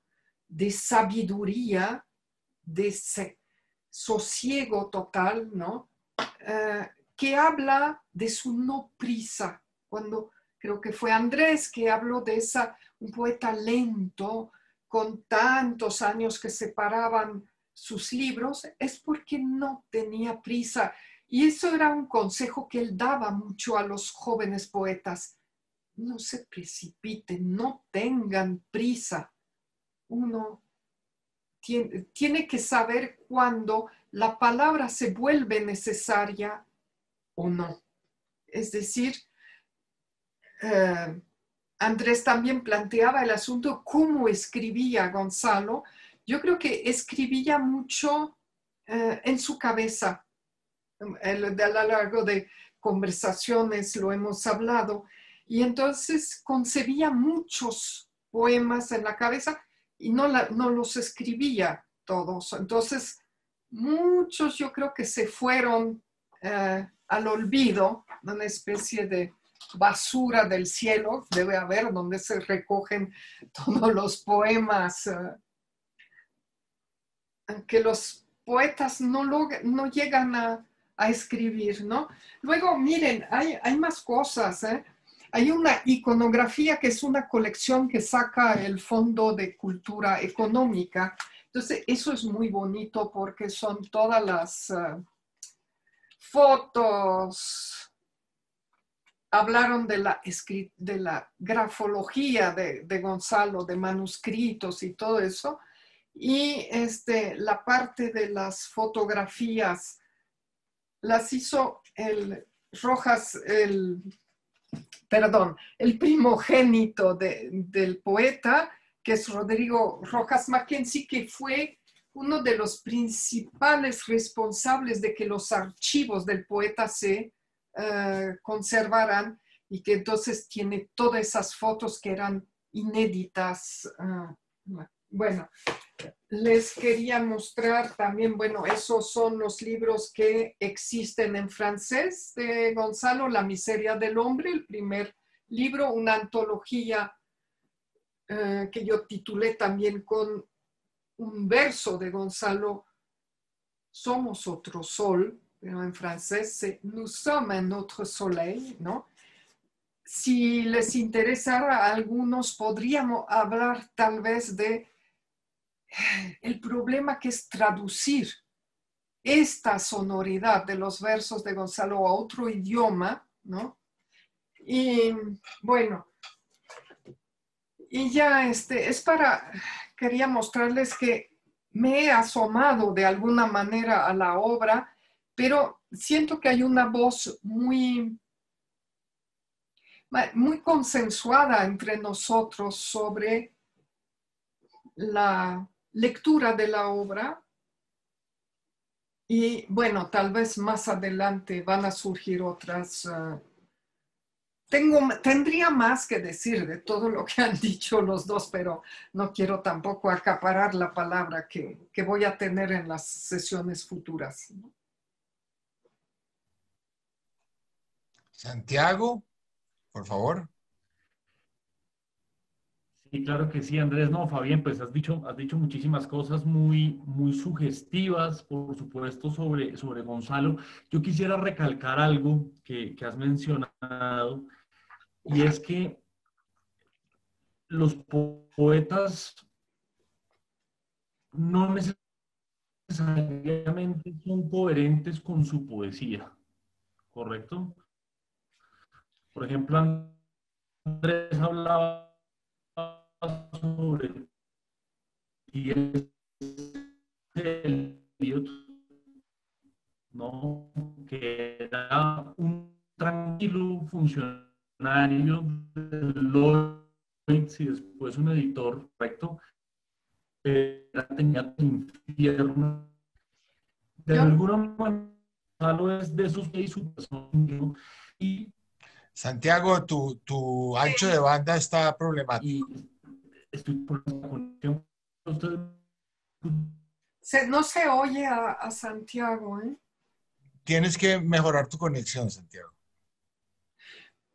de sabiduría, de sosiego total, ¿no? Que habla de su no prisa. Cuando creo que fue Andrés que habló de un poeta lento, con tantos años que separaban sus libros, es porque no tenía prisa. Y eso era un consejo que él daba mucho a los jóvenes poetas. No se precipiten, no tengan prisa. Uno tiene que saber cuándo la palabra se vuelve necesaria o no. Es decir, Andrés también planteaba el asunto cómo escribía Gonzalo. Yo creo que escribía mucho en su cabeza. A lo largo de conversaciones lo hemos hablado. Y entonces concebía muchos poemas en la cabeza y no los escribía todos. Entonces, muchos yo creo que se fueron al olvido, una especie de basura del cielo, debe haber, donde se recogen todos los poemas que los poetas no llegan a escribir, ¿no? Luego, miren, hay más cosas, ¿eh? Hay una iconografía que es una colección que saca el Fondo de Cultura Económica. Entonces, eso es muy bonito porque son todas las fotos. Hablaron de la grafología de Gonzalo, de manuscritos y todo eso. Y la parte de las fotografías las hizo el primogénito del poeta, que es Rodrigo Rojas Mackenzie, que fue uno de los principales responsables de que los archivos del poeta se conservaran, y que entonces tiene todas esas fotos que eran inéditas. Bueno, les quería mostrar también, bueno, esos son los libros que existen en francés de Gonzalo, La miseria del hombre, el primer libro, una antología que yo titulé también con un verso de Gonzalo, Somos otro sol, pero en francés es Nous sommes un autre soleil, ¿no? Si les interesara a algunos, podríamos hablar tal vez de el problema que es traducir esta sonoridad de los versos de Gonzalo a otro idioma, ¿no? Y bueno, y ya quería mostrarles que me he asomado de alguna manera a la obra, pero siento que hay una voz muy consensuada entre nosotros sobre la lectura de la obra. Y bueno, tal vez más adelante van a surgir otras. Tendría más que decir de todo lo que han dicho los dos, pero no quiero tampoco acaparar la palabra que voy a tener en las sesiones futuras, ¿no? Santiago, por favor. Sí, claro que sí, Andrés. No, Fabián, pues has dicho muchísimas cosas muy, muy sugestivas, por supuesto, sobre Gonzalo. Yo quisiera recalcar algo que has mencionado, y es que los poetas no necesariamente son coherentes con su poesía, ¿correcto? Por ejemplo, Andrés hablaba sobre T.S. Eliot, ¿no? Que era un tranquilo funcionario de Lloyds y después un editor, correcto, tenía el infierno. De Yo, alguna manera, Gonzalo es de esos que hay su persona y, Santiago, tu ancho de banda está y problemático. estoy por la conexión. Usted, no se oye a Santiago, ¿eh? Tienes que mejorar tu conexión, Santiago.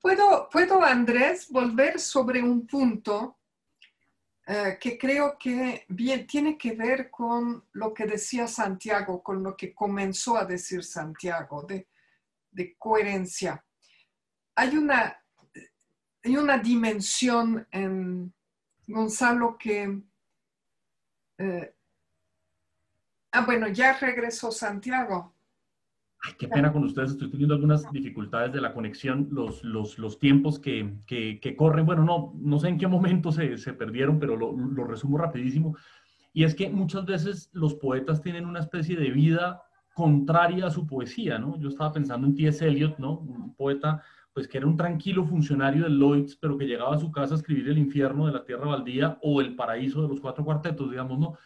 ¿Puedo, Andrés, volver sobre un punto que creo que bien tiene que ver con lo que decía Santiago, con lo que comenzó a decir Santiago, de coherencia? Hay una, hay una dimensión en Gonzalo que... eh, bueno, ya regresó Santiago. ay, qué pena con ustedes, estoy teniendo algunas dificultades de la conexión, los tiempos que corren, bueno, no sé en qué momento se perdieron, pero lo resumo rapidísimo. Y es que muchas veces los poetas tienen una especie de vida contraria a su poesía, ¿no? Yo estaba pensando en T.S. Eliot, ¿no? Un poeta, pues que era un tranquilo funcionario del Lloyds, pero que llegaba a su casa a escribir El infierno de la tierra baldía o El paraíso de los cuatro cuartetos, digamos, ¿no?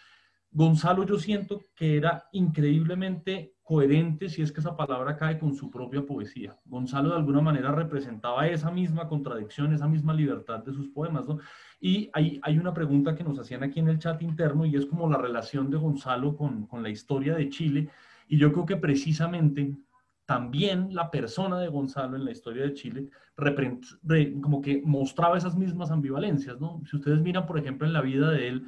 Gonzalo yo siento que era increíblemente coherente, si es que esa palabra cae, con su propia poesía. Gonzalo de alguna manera representaba esa misma contradicción, esa misma libertad de sus poemas, ¿no? Y hay una pregunta que nos hacían aquí en el chat interno y es como la relación de Gonzalo con la historia de Chile. Y yo creo que precisamente también la persona de Gonzalo en la historia de Chile como que mostraba esas mismas ambivalencias, ¿no? Si ustedes miran, por ejemplo, en la vida de él,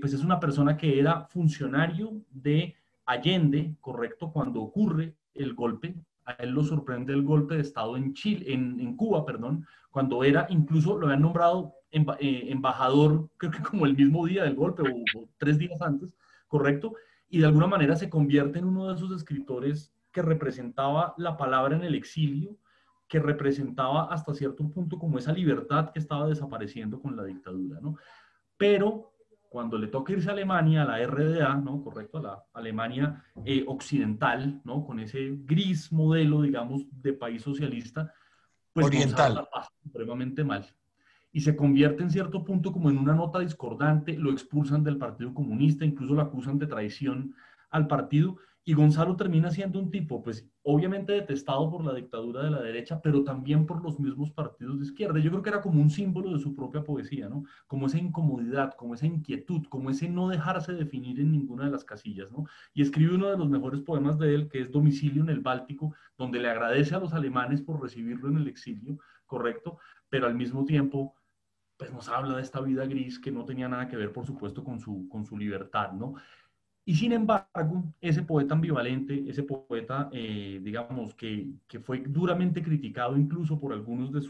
pues es una persona que era funcionario de Allende, correcto, cuando ocurre el golpe. A él lo sorprende el golpe de Estado en Chile, en Cuba, perdón, cuando era, incluso lo habían nombrado embajador, creo que como el mismo día del golpe o 3 días antes, correcto, y de alguna manera se convierte en uno de esos escritores que representaba la palabra en el exilio, que representaba hasta cierto punto como esa libertad que estaba desapareciendo con la dictadura, ¿no? Pero cuando le toca irse a Alemania, a la RDA, ¿no? Correcto, a la Alemania occidental, ¿no? Con ese gris modelo, digamos, de país socialista, pues Gonzalo Oriental. la pasa supremamente mal. Y se convierte en cierto punto como en una nota discordante, lo expulsan del Partido Comunista, incluso lo acusan de traición al partido, y Gonzalo termina siendo un tipo, pues obviamente detestado por la dictadura de la derecha, pero también por los mismos partidos de izquierda. Yo creo que era como un símbolo de su propia poesía, ¿no? Como esa incomodidad, como esa inquietud, como ese no dejarse definir en ninguna de las casillas, ¿no? Y escribe uno de los mejores poemas de él, que es Domicilio en el Báltico, donde le agradece a los alemanes por recibirlo en el exilio, correcto, pero al mismo tiempo pues nos habla de esta vida gris que no tenía nada que ver, por supuesto, con su libertad, ¿no? Y sin embargo, ese poeta ambivalente, ese poeta, digamos, que fue duramente criticado incluso por algunos de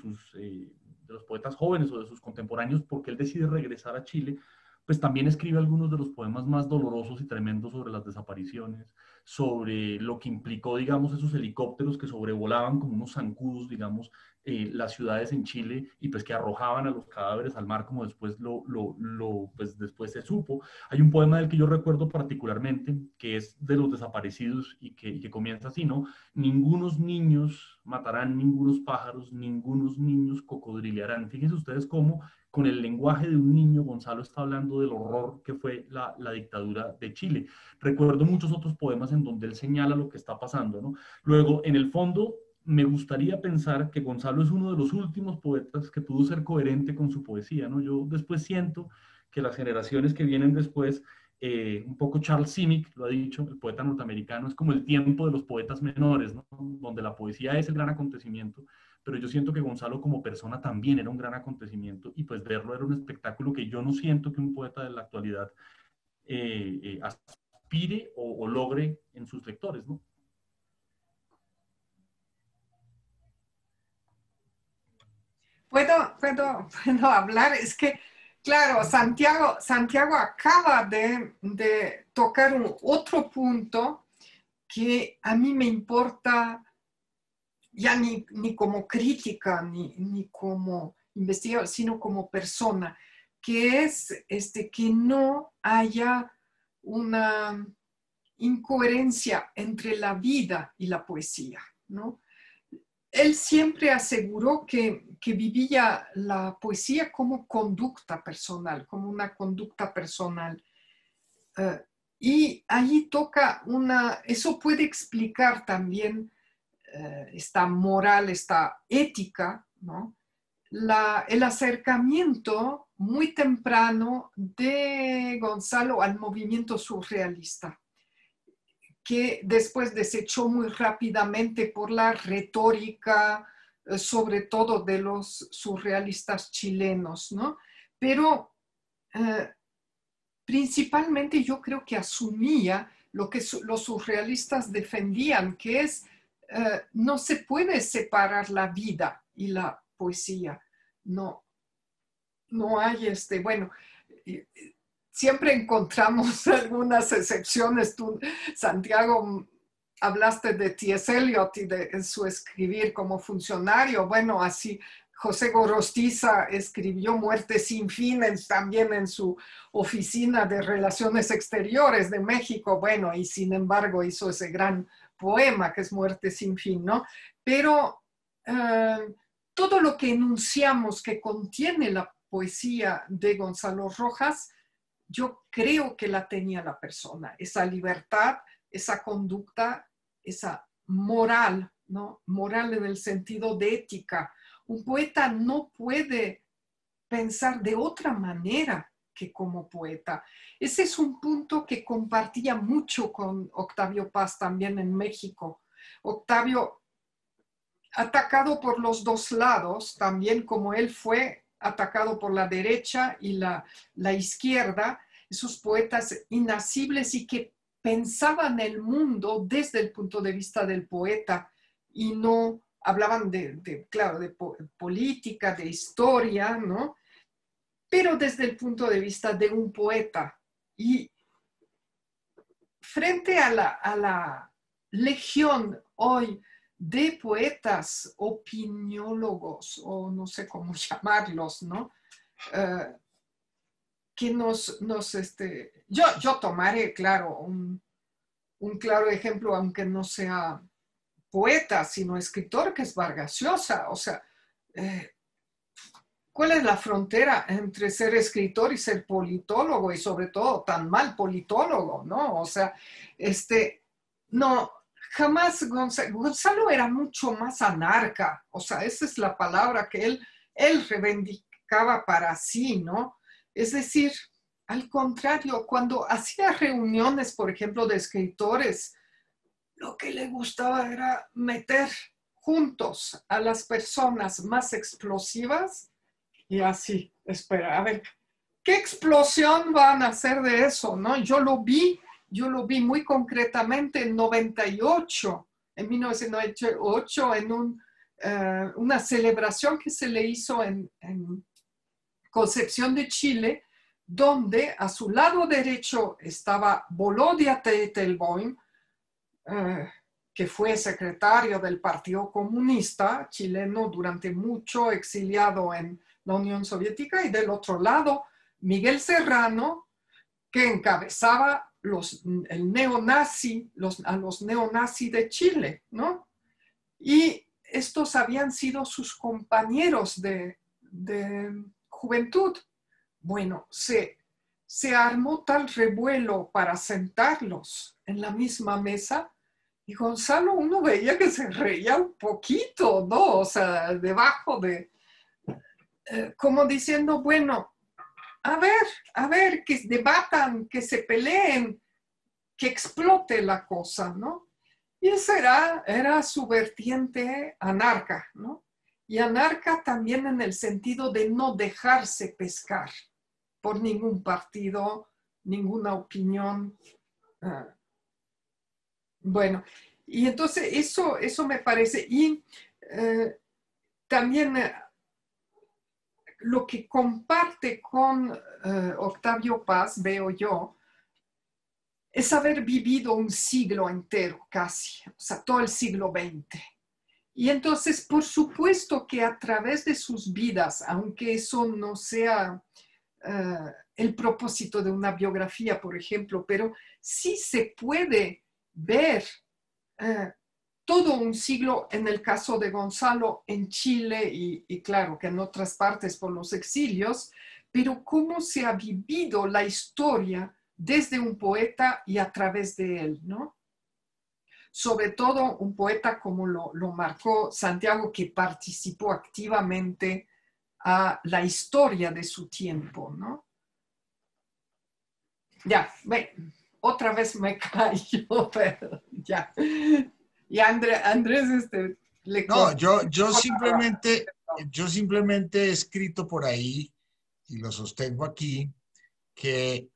los poetas jóvenes o de sus contemporáneos, porque él decide regresar a Chile, pues también escribe algunos de los poemas más dolorosos y tremendos sobre las desapariciones, sobre lo que implicó, digamos, esos helicópteros que sobrevolaban como unos zancudos, digamos, las ciudades en Chile y pues que arrojaban a los cadáveres al mar, como después pues después se supo. Hay un poema del que yo recuerdo particularmente, que es de los desaparecidos y que comienza así, ¿no? Ningunos niños matarán, ningunos pájaros, ningunos niños cocodrilearán. Fíjense ustedes cómo con el lenguaje de un niño, Gonzalo está hablando del horror que fue la dictadura de Chile. Recuerdo muchos otros poemas en donde él señala lo que está pasando, ¿no? Luego, en el fondo, me gustaría pensar que Gonzalo es uno de los últimos poetas que pudo ser coherente con su poesía, ¿no? Yo después siento que las generaciones que vienen después, un poco Charles Simic lo ha dicho, el poeta norteamericano, es como el tiempo de los poetas menores, ¿no? Donde la poesía es el gran acontecimiento, pero yo siento que Gonzalo como persona también era un gran acontecimiento y pues verlo era un espectáculo que yo no siento que un poeta de la actualidad aspire o logre en sus lectores, ¿no? Puedo hablar, es que, claro, Santiago acaba de tocar otro punto que a mí me importa ya ni como crítica, ni como investigador, sino como persona, que es que no haya una incoherencia entre la vida y la poesía, ¿no? Él siempre aseguró que vivía la poesía como conducta personal, como una conducta personal. Y ahí toca eso puede explicar también esta moral, esta ética, ¿no? El acercamiento muy temprano de Gonzalo al movimiento surrealista, que después desechó muy rápidamente por la retórica, sobre todo de los surrealistas chilenos, ¿no? Pero principalmente yo creo que asumía lo que los surrealistas defendían, que es no se puede separar la vida y la poesía. No hay bueno, siempre encontramos algunas excepciones. Tú, Santiago, hablaste de T.S. Eliot y de su escribir como funcionario. Bueno, así José Gorostiza escribió Muerte sin fin también en su oficina de Relaciones Exteriores de México. Bueno, y sin embargo hizo ese gran poema que es Muerte sin fin, ¿no? Pero todo lo que enunciamos que contiene la poesía de Gonzalo Rojas, yo creo que la tenía la persona, esa libertad, esa conducta, esa moral, ¿no? Moral en el sentido de ética. Un poeta no puede pensar de otra manera que como poeta. Ese es un punto que compartía mucho con Octavio Paz también en México. Octavio, atacado por los dos lados, también como él fue atacado por la derecha y la izquierda, esos poetas inacibles y que pensaban el mundo desde el punto de vista del poeta y no hablaban claro, de política, de historia, ¿no? Pero desde el punto de vista de un poeta. Y frente a la legión hoy de poetas opiniólogos, o no sé cómo llamarlos, ¿no? Que yo tomaré, claro, un claro ejemplo, aunque no sea poeta, sino escritor, que es Vargas Llosa. O sea, ¿cuál es la frontera entre ser escritor y ser politólogo? Y sobre todo, tan mal politólogo, ¿no? O sea, no, jamás Gonzalo era mucho más anarca. O sea, esa es la palabra que él reivindicaba para sí, ¿no? Es decir, al contrario, cuando hacía reuniones, por ejemplo, de escritores, lo que le gustaba era meter juntos a las personas más explosivas y así, espera, a ver, ¿qué explosión van a hacer de eso? ¿No? Yo lo vi muy concretamente en 98, en 1998, en una celebración que se le hizo en Concepción de Chile, donde a su lado derecho estaba Volodya Teitelbaum, que fue secretario del Partido Comunista chileno durante mucho, exiliado en la Unión Soviética, y del otro lado, Miguel Serrano, que encabezaba a los neonazis de Chile, ¿no? Y estos habían sido sus compañeros de juventud. Bueno, se armó tal revuelo para sentarlos en la misma mesa, y Gonzalo, uno veía que se reía un poquito, ¿no? O sea, debajo de, como diciendo, bueno, a ver, que debatan, que se peleen, que explote la cosa, ¿no? Y esa era su vertiente anarca, ¿no? Y anarca también en el sentido de no dejarse pescar por ningún partido, ninguna opinión. Bueno, y entonces eso me parece. Y también lo que comparte con Octavio Paz, veo yo, es haber vivido un siglo entero casi, o sea, todo el siglo XX. Y entonces, por supuesto que a través de sus vidas, aunque eso no sea el propósito de una biografía, por ejemplo, pero sí se puede ver todo un siglo, en el caso de Gonzalo, en Chile y claro que en otras partes por los exilios, pero cómo se ha vivido la historia desde un poeta y a través de él, ¿no? Sobre todo un poeta como lo marcó Santiago, que participó activamente a la historia de su tiempo, ¿no? Ya, otra vez me callo, pero ya. Y Andrés, le No, corto. yo simplemente he escrito por ahí y lo sostengo aquí, que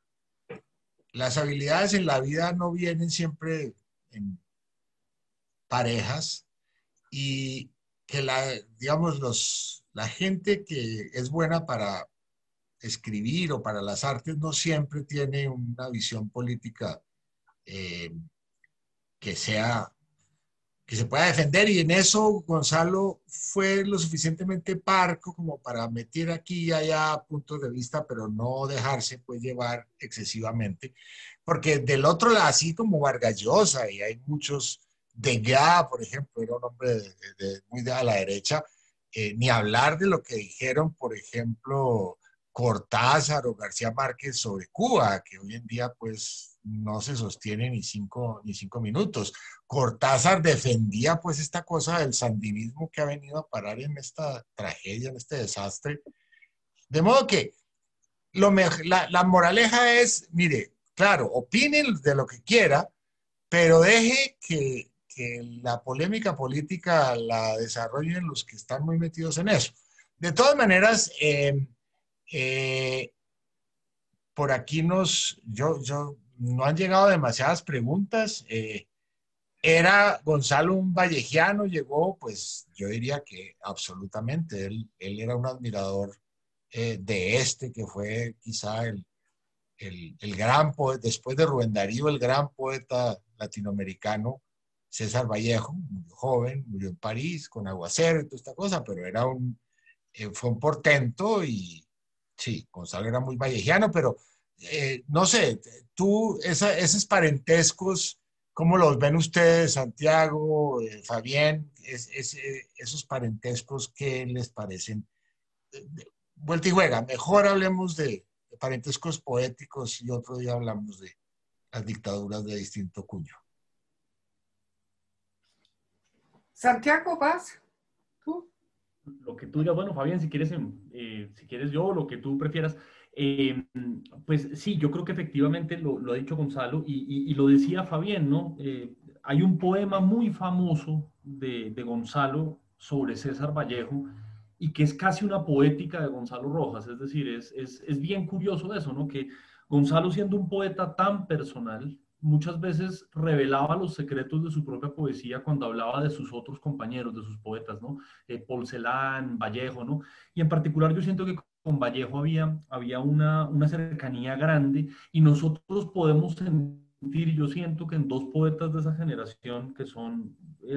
las habilidades en la vida no vienen siempre en parejas y que digamos, la gente que es buena para escribir o para las artes no siempre tiene una visión política eh, que que se pueda defender, y en eso Gonzalo fue lo suficientemente parco como para meter aquí y allá puntos de vista, pero no dejarse pues llevar excesivamente, porque del otro lado, así como Vargas Llosa, y hay muchos, Degas, por ejemplo, era un hombre muy a la derecha, ni hablar de lo que dijeron, por ejemplo, Cortázar o García Márquez sobre Cuba, que hoy en día pues no se sostiene ni cinco minutos. Cortázar defendía pues esta cosa del sandinismo que ha venido a parar en esta tragedia, en este desastre. De modo que la moraleja es, mire, claro, opinen de lo que quiera, pero deje que la polémica política la desarrollen los que están muy metidos en eso. De todas maneras, eh, por aquí no han llegado demasiadas preguntas. ¿Era Gonzalo un vallejiano? Llegó, pues yo diría que absolutamente. Él era un admirador de que fue quizá el gran poeta, después de Rubén Darío, el gran poeta latinoamericano, César Vallejo, murió joven, murió en París con aguacero y toda esta cosa, pero fue un portento y sí, Gonzalo era muy vallejiano, pero no sé, esos parentescos, ¿cómo los ven ustedes, Santiago, Fabián? Esos parentescos, ¿qué les parecen? Vuelta y juega, mejor hablemos de parentescos poéticos y otro día hablamos de las dictaduras de distinto cuño. Santiago, ¿vas? ¿Tú? Lo que tú digas, bueno, Fabián, si quieres yo, lo que tú prefieras. Eh, pues sí, yo creo que efectivamente lo ha dicho Gonzalo y lo decía Fabián, ¿no? Hay un poema muy famoso de Gonzalo sobre César Vallejo y que es casi una poética de Gonzalo Rojas, es decir, es bien curioso eso, ¿no? Que Gonzalo, siendo un poeta tan personal, muchas veces revelaba los secretos de su propia poesía cuando hablaba de sus otros compañeros, de sus poetas, ¿no? Paul Celan, Vallejo, ¿no? Y en particular yo siento que con Vallejo había una cercanía grande y nosotros podemos sentir, yo siento que en dos poetas de esa generación, que son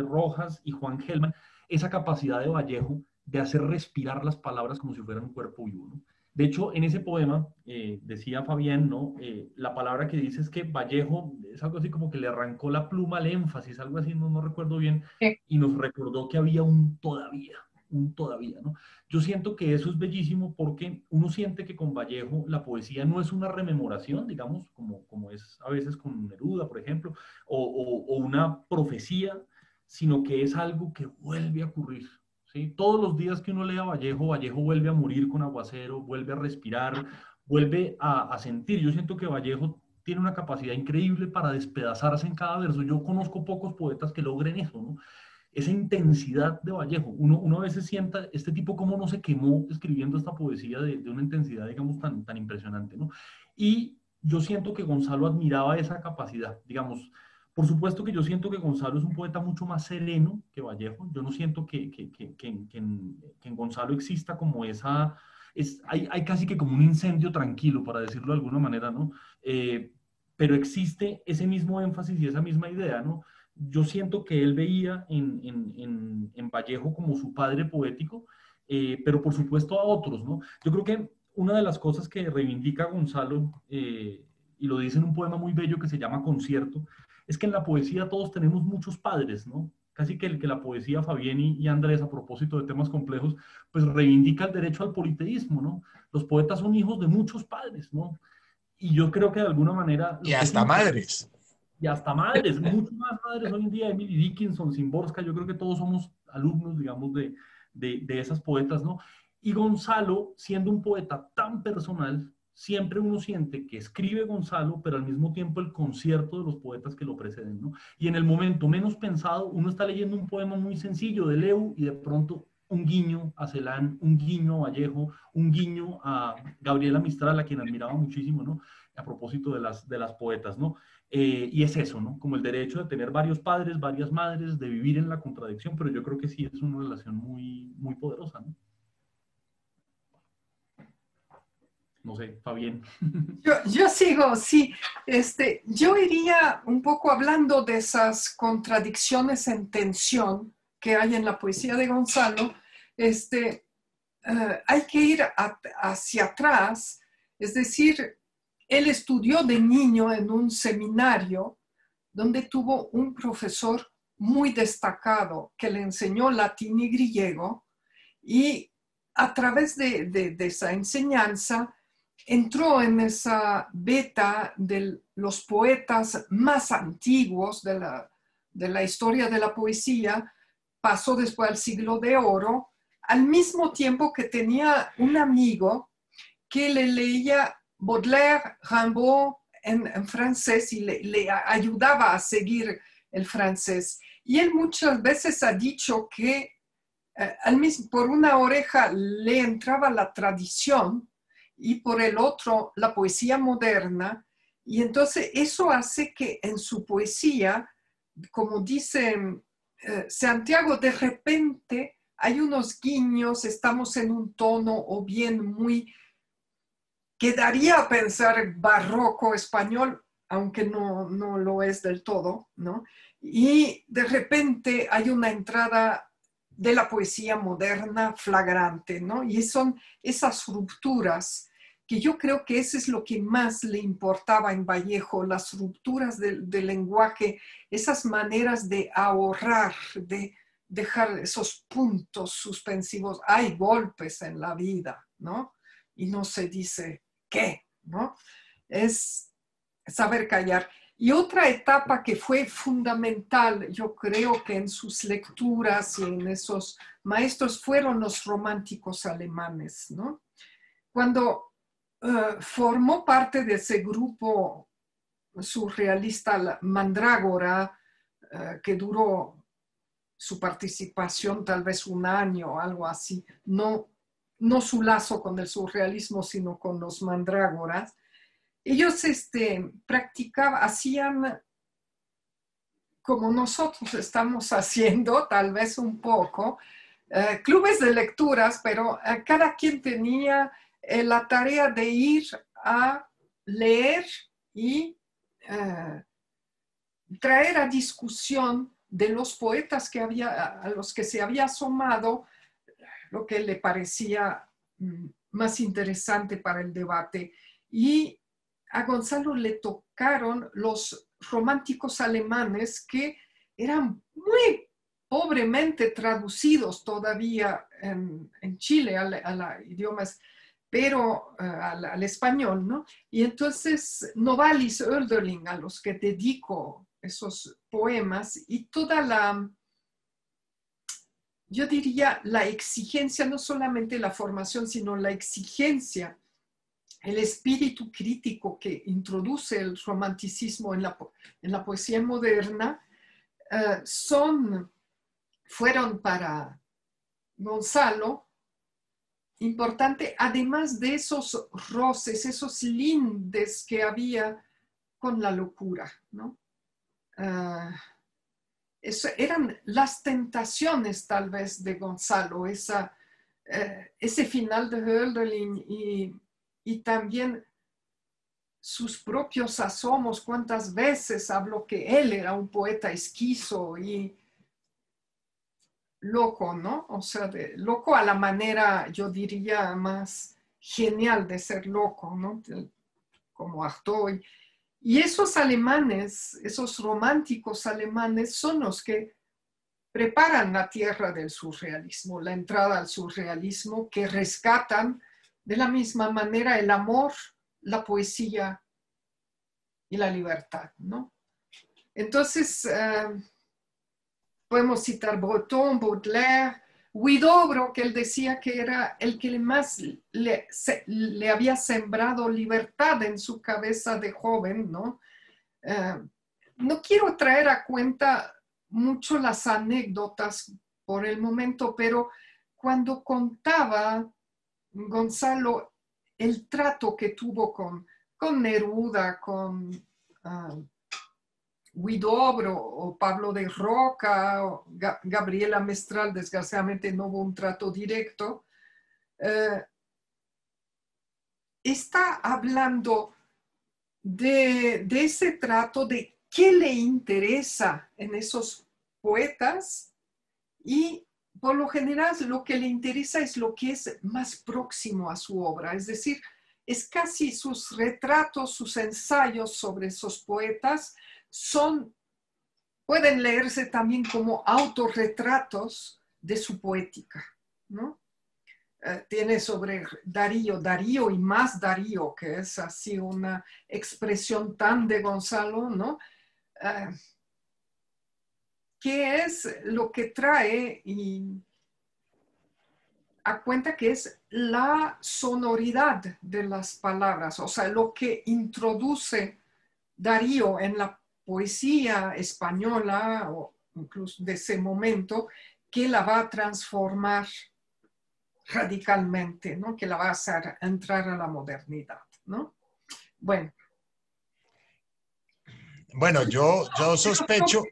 Rojas y Juan Gelman, esa capacidad de Vallejo de hacer respirar las palabras como si fueran un cuerpo vivo, ¿no? De hecho, en ese poema, decía Fabián, ¿no? La palabra que dice es que Vallejo es algo así como que le arrancó la pluma al énfasis, algo así, no recuerdo bien, y nos recordó que había un todavía, ¿no? Yo siento que eso es bellísimo porque uno siente que con Vallejo la poesía no es una rememoración, digamos, como es a veces con Neruda, por ejemplo, o una profecía, sino que es algo que vuelve a ocurrir. ¿Sí? Todos los días que uno lee a Vallejo, Vallejo vuelve a morir con aguacero, vuelve a respirar, vuelve a sentir. Yo siento que Vallejo tiene una capacidad increíble para despedazarse en cada verso. Yo conozco pocos poetas que logren eso, ¿no? Esa intensidad de Vallejo. Uno a veces sienta, este tipo cómo no se quemó escribiendo esta poesía de una intensidad, digamos, tan impresionante, ¿no? Y yo siento que Gonzalo admiraba esa capacidad, digamos. Por supuesto que yo siento que Gonzalo es un poeta mucho más sereno que Vallejo. Yo no siento que en Gonzalo exista como esa... hay casi que como un incendio tranquilo, para decirlo de alguna manera, ¿no? Pero existe ese mismo énfasis y esa misma idea, ¿no? Yo siento que él veía en Vallejo como su padre poético, pero por supuesto a otros, ¿no? Yo creo que una de las cosas que reivindica Gonzalo, y lo dice en un poema muy bello que se llama Concierto, es que en la poesía todos tenemos muchos padres, ¿no? Casi que la poesía, Fabián y Andrés, a propósito de temas complejos, pues reivindica el derecho al politeísmo, ¿no? Los poetas son hijos de muchos padres, ¿no? Y yo creo que de alguna manera Y lo que es hasta madres. y hasta madres, mucho más madres hoy en día, Emily Dickinson, Szymborska, yo creo que todos somos alumnos, digamos, de esas poetas, ¿no? Y Gonzalo, siendo un poeta tan personal, siempre uno siente que escribe Gonzalo, pero al mismo tiempo el concierto de los poetas que lo preceden, ¿no? Y en el momento menos pensado, uno está leyendo un poema muy sencillo de Leu y de pronto un guiño a Celán, un guiño a Vallejo, un guiño a Gabriela Mistral, a quien admiraba muchísimo, ¿no? A propósito de las poetas, ¿no? Y es eso, ¿no? Como el derecho de tener varios padres, varias madres, de vivir en la contradicción, pero yo creo que sí es una relación muy poderosa, ¿no? No sé, Fabián. Yo sigo, sí. Yo iría un poco hablando de esas contradicciones en tensión que hay en la poesía de Gonzalo. Hay que ir hacia atrás, es decir, él estudió de niño en un seminario donde tuvo un profesor muy destacado que le enseñó latín y griego, y a través de esa enseñanza entró en esa beta de los poetas más antiguos de la historia de la poesía, pasó después al siglo de oro, al mismo tiempo que tenía un amigo que le leía Baudelaire, Rimbaud en francés y le ayudaba a seguir el francés. Y él muchas veces ha dicho que por una oreja le entraba la tradición y por el otro la poesía moderna, y entonces eso hace que en su poesía, como dice Santiago, de repente hay unos guiños, estamos en un tono o bien muy, quedaría a pensar barroco español, aunque no lo es del todo, ¿no? Y de repente hay una entrada de la poesía moderna flagrante, ¿no? Y son esas rupturas que yo creo que eso es lo que más le importaba en Vallejo, las rupturas del lenguaje, esas maneras de ahorrar, de dejar esos puntos suspensivos. Hay golpes en la vida, ¿no? Y no se dice qué, ¿no? Es saber callar. Y otra etapa que fue fundamental, yo creo que en sus lecturas y en esos maestros, fueron los románticos alemanes, ¿no? Cuando formó parte de ese grupo surrealista Mandrágora, que duró su participación tal vez un año o algo así, no su lazo con el surrealismo, sino con los mandrágoras. Ellos practicaban, hacían como nosotros estamos haciendo, tal vez un poco, clubes de lecturas, pero cada quien tenía la tarea de ir a leer y traer a discusión de los poetas a los que se había asomado lo que le parecía más interesante para el debate. Y a Gonzalo le tocaron los románticos alemanes que eran muy pobremente traducidos todavía en Chile a idiomas, pero al español, ¿no? Y entonces Novalis, Hölderlin, a los que dedico esos poemas, y toda yo diría, la exigencia, no solamente la formación, sino la exigencia, el espíritu crítico que introduce el romanticismo en la poesía moderna, fueron para Gonzalo importante, además de esos roces, esos lindes que con la locura, ¿no? Eran las tentaciones tal vez de Gonzalo, ese final de Hölderlin y también sus propios asomos, cuántas veces habló que él era un poeta esquizo y loco, ¿no? O sea, loco a la manera, yo diría, más genial de ser loco, ¿no? Como Artaud. Y esos alemanes, esos románticos alemanes, son los que preparan la tierra del surrealismo, la entrada al surrealismo, que rescatan de la misma manera el amor, la poesía y la libertad, ¿no? Entonces, podemos citar Breton, Baudelaire, Huidobro, que él decía que era el que más le había sembrado libertad en su cabeza de joven, ¿no? No quiero traer a cuenta mucho las anécdotas por el momento, pero cuando contaba Gonzalo el trato que tuvo con Neruda, con Huidobro o Pablo de Roca o Gabriela Mistral, desgraciadamente no hubo un trato directo, está hablando de ese trato, de qué le interesa en esos poetas, y por lo general lo que le interesa es lo que es más próximo a su obra, es decir, es casi sus retratos, sus ensayos sobre esos poetas pueden leerse también como autorretratos de su poética, ¿no? Tiene sobre Darío y más Darío, que es así una expresión tan de Gonzalo, ¿no? ¿Qué es lo que trae a cuenta que es la sonoridad de las palabras, o sea, lo que introduce Darío en la poesía española o incluso de ese momento, que la va a transformar radicalmente, ¿no? Que la va a hacer entrar a la modernidad, ¿no? Bueno. Bueno, yo sospecho...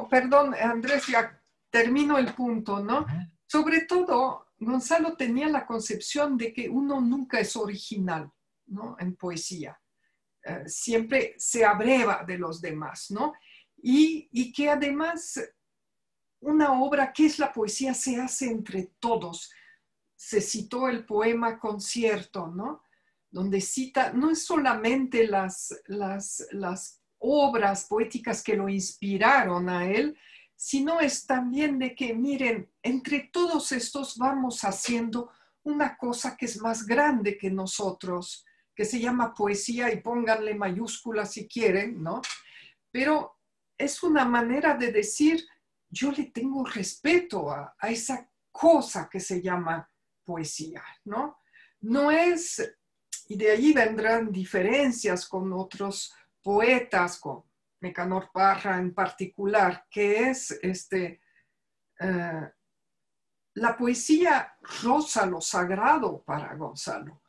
Perdón, Andrés, ya termino el punto, ¿no? Sobre todo, Gonzalo tenía la concepción de que uno nunca es original, ¿no? En poesía. Siempre se abreva de los demás, ¿no? Y que además una obra que es la poesía se hace entre todos. Se citó el poema Concierto, ¿no? Donde cita, no es solamente las obras poéticas que lo inspiraron a él, sino es también de que, miren, entre todos estos vamos haciendo una cosa que es más grande que nosotros, que se llama poesía, y pónganle mayúsculas si quieren, ¿no? Pero es una manera de decir, yo le tengo respeto a esa cosa que se llama poesía, ¿no? No es, y de ahí vendrán diferencias con otros poetas, con Nicanor Parra en particular, que es la poesía roza lo sagrado para Gonzalo.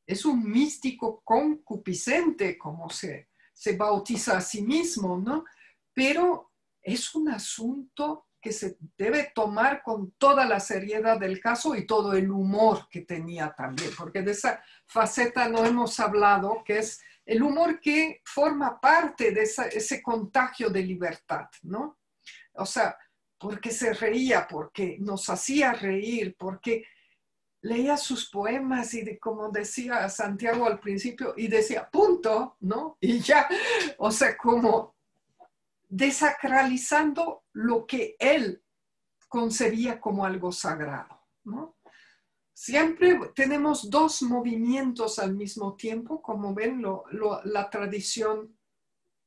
Es un místico concupiscente, como se bautiza a sí mismo, ¿no? Pero es un asunto que se debe tomar con toda la seriedad del caso y todo el humor que tenía también, porque de esa faceta no hemos hablado, que es el humor que forma parte de ese contagio de libertad, ¿no? O sea, porque se reía, porque nos hacía reír, porque leía sus poemas y como decía Santiago al principio, y decía, punto, ¿no? Y ya, o sea, como desacralizando lo que él concebía como algo sagrado, ¿no? Siempre tenemos dos movimientos al mismo tiempo, como ven, la tradición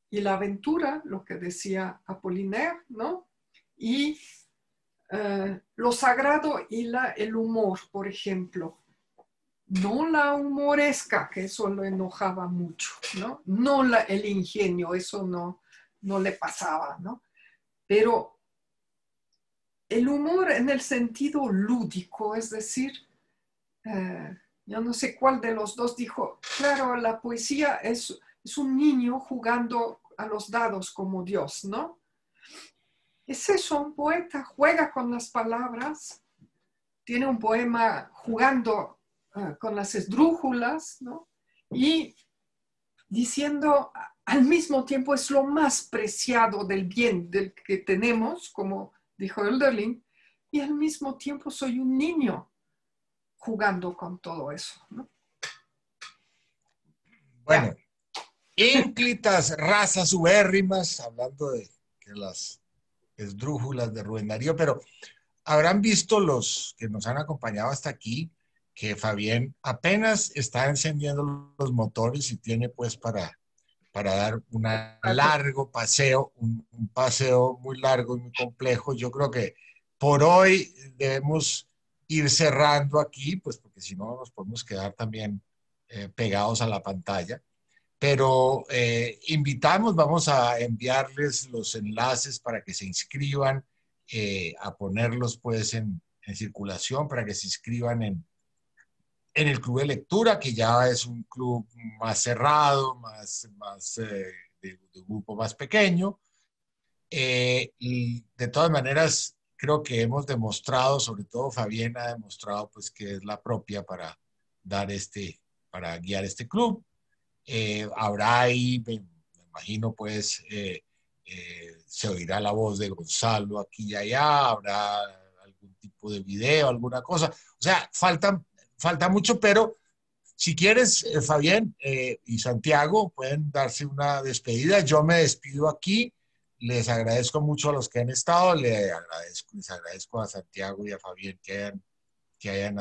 y la aventura, lo que decía Apollinaire, ¿no? Y lo sagrado y el humor, por ejemplo. No la humoresca, que eso lo enojaba mucho, ¿no? No el ingenio, eso no le pasaba, ¿no? Pero el humor en el sentido lúdico, es decir, yo no sé cuál de los dos dijo, claro, la poesía es un niño jugando a los dados como Dios, ¿no? Es eso, un poeta juega con las palabras, tiene un poema jugando con las esdrújulas, ¿no? Y diciendo al mismo tiempo es lo más preciado del bien del que tenemos, como dijo Hölderlin, y al mismo tiempo soy un niño jugando con todo eso, ¿no? Bueno, ínclitas razas ubérrimas, hablando de las esdrújulas de Rubén Darío, pero habrán visto los que nos han acompañado hasta aquí que Fabián apenas está encendiendo los motores y tiene pues para dar un largo paseo, un paseo muy largo y muy complejo. Yo creo que por hoy debemos ir cerrando aquí, pues porque si no nos podemos quedar también pegados a la pantalla. Pero invitamos, vamos a enviarles los enlaces para que se inscriban, a ponerlos pues en circulación para que se inscriban en el club de lectura, que ya es un club más cerrado, más de grupo más pequeño. Y de todas maneras, creo que hemos demostrado, sobre todo Fabián ha demostrado pues que es la propia para para guiar este club. Habrá ahí, me imagino, pues, se oirá la voz de Gonzalo aquí y allá, habrá algún tipo de video, alguna cosa. O sea, falta mucho, pero si quieres, Fabián y Santiago pueden darse una despedida. Yo me despido aquí. Les agradezco mucho a los que han estado. Les agradezco a Santiago y a Fabián que hayan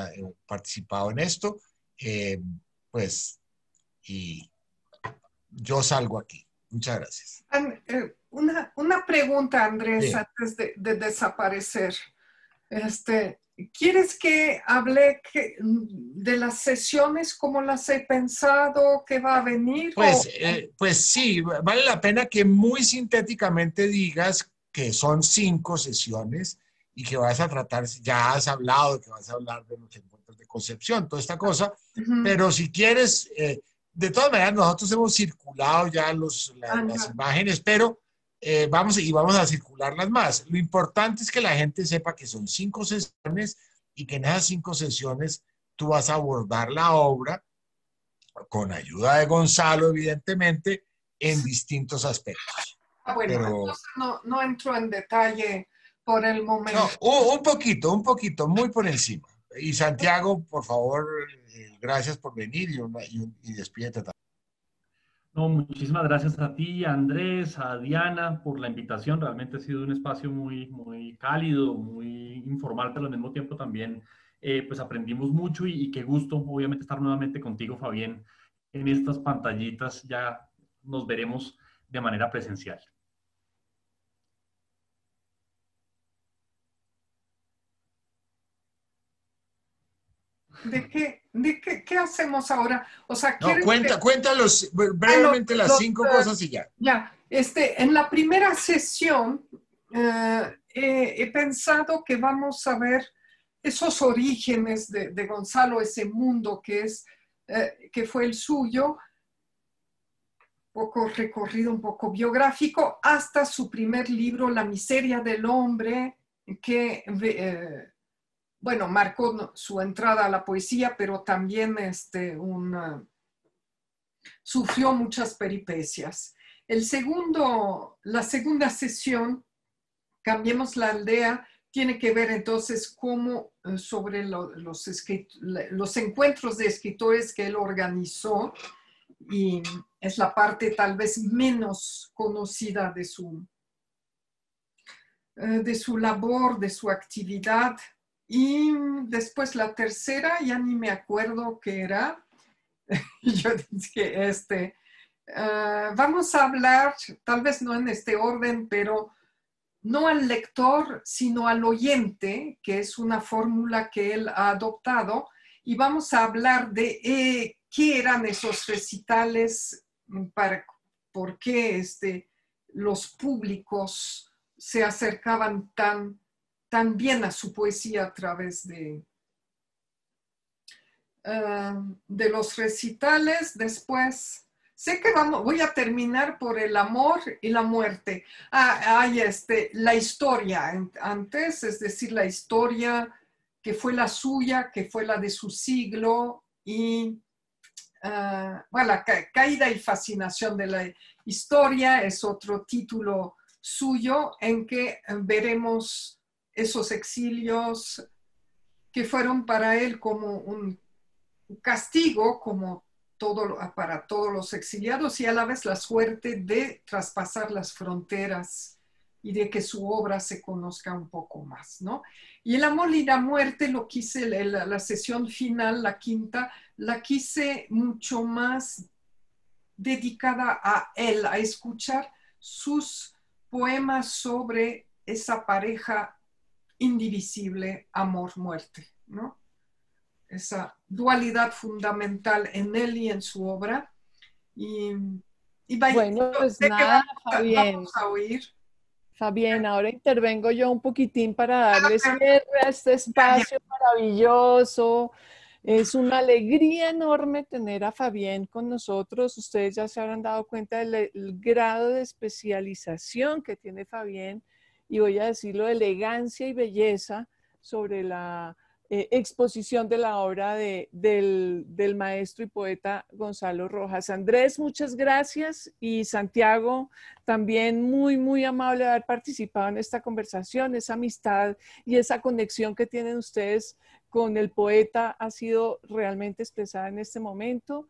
participado en esto. Eh, pues, y yo salgo aquí. Muchas gracias. Una pregunta, Andrés, Sí. antes de desaparecer. ¿Quieres que hable de las sesiones, cómo las he pensado, qué va a venir? Pues sí, vale la pena que muy sintéticamente digas que son 5 sesiones y que vas a tratar, ya has hablado, que vas a hablar de los encuentros de Concepción, toda esta cosa, pero si quieres, de todas maneras nosotros hemos circulado ya las imágenes, pero vamos a circularlas más. Lo importante es que la gente sepa que son 5 sesiones y que en esas 5 sesiones tú vas a abordar la obra con ayuda de Gonzalo, evidentemente, en distintos aspectos. Bueno, pero entonces no entro en detalle por el momento. No, un poquito, muy por encima. Y Santiago, por favor, gracias por venir y despídete también. No, muchísimas gracias a ti, Andrés, a Diana, por la invitación. Realmente ha sido un espacio muy cálido, muy informal, pero al mismo tiempo también pues aprendimos mucho y qué gusto, obviamente, estar nuevamente contigo, Fabián, en estas pantallitas. Ya nos veremos de manera presencial. ¿Qué hacemos ahora? O sea, No, cuéntalos brevemente las 5 cosas y ya. Ya, en la primera sesión he pensado que vamos a ver esos orígenes de Gonzalo, ese mundo que fue el suyo, poco recorrido, un poco biográfico, hasta su primer libro, La miseria del hombre, que bueno, marcó su entrada a la poesía, pero también sufrió muchas peripecias. La segunda sesión, Cambiemos la aldea, tiene que ver entonces cómo sobre los encuentros de escritores que él organizó, y es la parte tal vez menos conocida de su labor, de su actividad. Y después la tercera, ya ni me acuerdo qué era. Yo dije, vamos a hablar, tal vez no en este orden, pero no al lector, sino al oyente, que es una fórmula que él ha adoptado, y vamos a hablar de qué eran esos recitales, por qué los públicos se acercaban tan bien a su poesía a través de los recitales. Después, sé que voy a terminar por el amor y la muerte. Hay la historia antes, es decir, la historia que fue la suya, que fue la de su siglo, y bueno, la caída y fascinación de la historia es otro título suyo, en que veremos esos exilios que fueron para él como un castigo, como para todos los exiliados, y a la vez la suerte de traspasar las fronteras y de que su obra se conozca un poco más, ¿no? Y el amor y la muerte lo quise, la sesión final, la quinta, la quise mucho más dedicada a él, a escuchar sus poemas sobre esa pareja indivisible, amor-muerte, ¿no? Esa dualidad fundamental en él y en su obra. Y vaya, Bueno, pues sé que nada, Fabián. vamos a oír. Fabián, ahora intervengo yo un poquitín para darle cierre a este espacio maravilloso. Es una alegría enorme tener a Fabián con nosotros. Ustedes ya se habrán dado cuenta del grado de especialización que tiene Fabián, y voy a decirlo, elegancia y belleza sobre la exposición de la obra del maestro y poeta Gonzalo Rojas. Andrés, muchas gracias, y Santiago, también muy, muy amable de haber participado en esta conversación. Esa amistad y esa conexión que tienen ustedes con el poeta ha sido realmente expresada en este momento.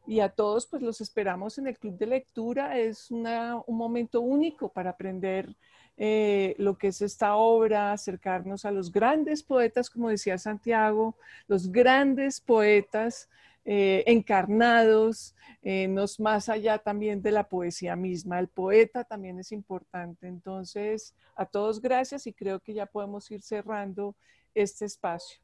Y a todos, pues los esperamos en el Club de Lectura. Es un momento único para aprender lo que es esta obra, acercarnos a los grandes poetas, como decía Santiago, los grandes poetas encarnados, más allá también de la poesía misma. El poeta también es importante. Entonces, a todos gracias, y creo que ya podemos ir cerrando este espacio.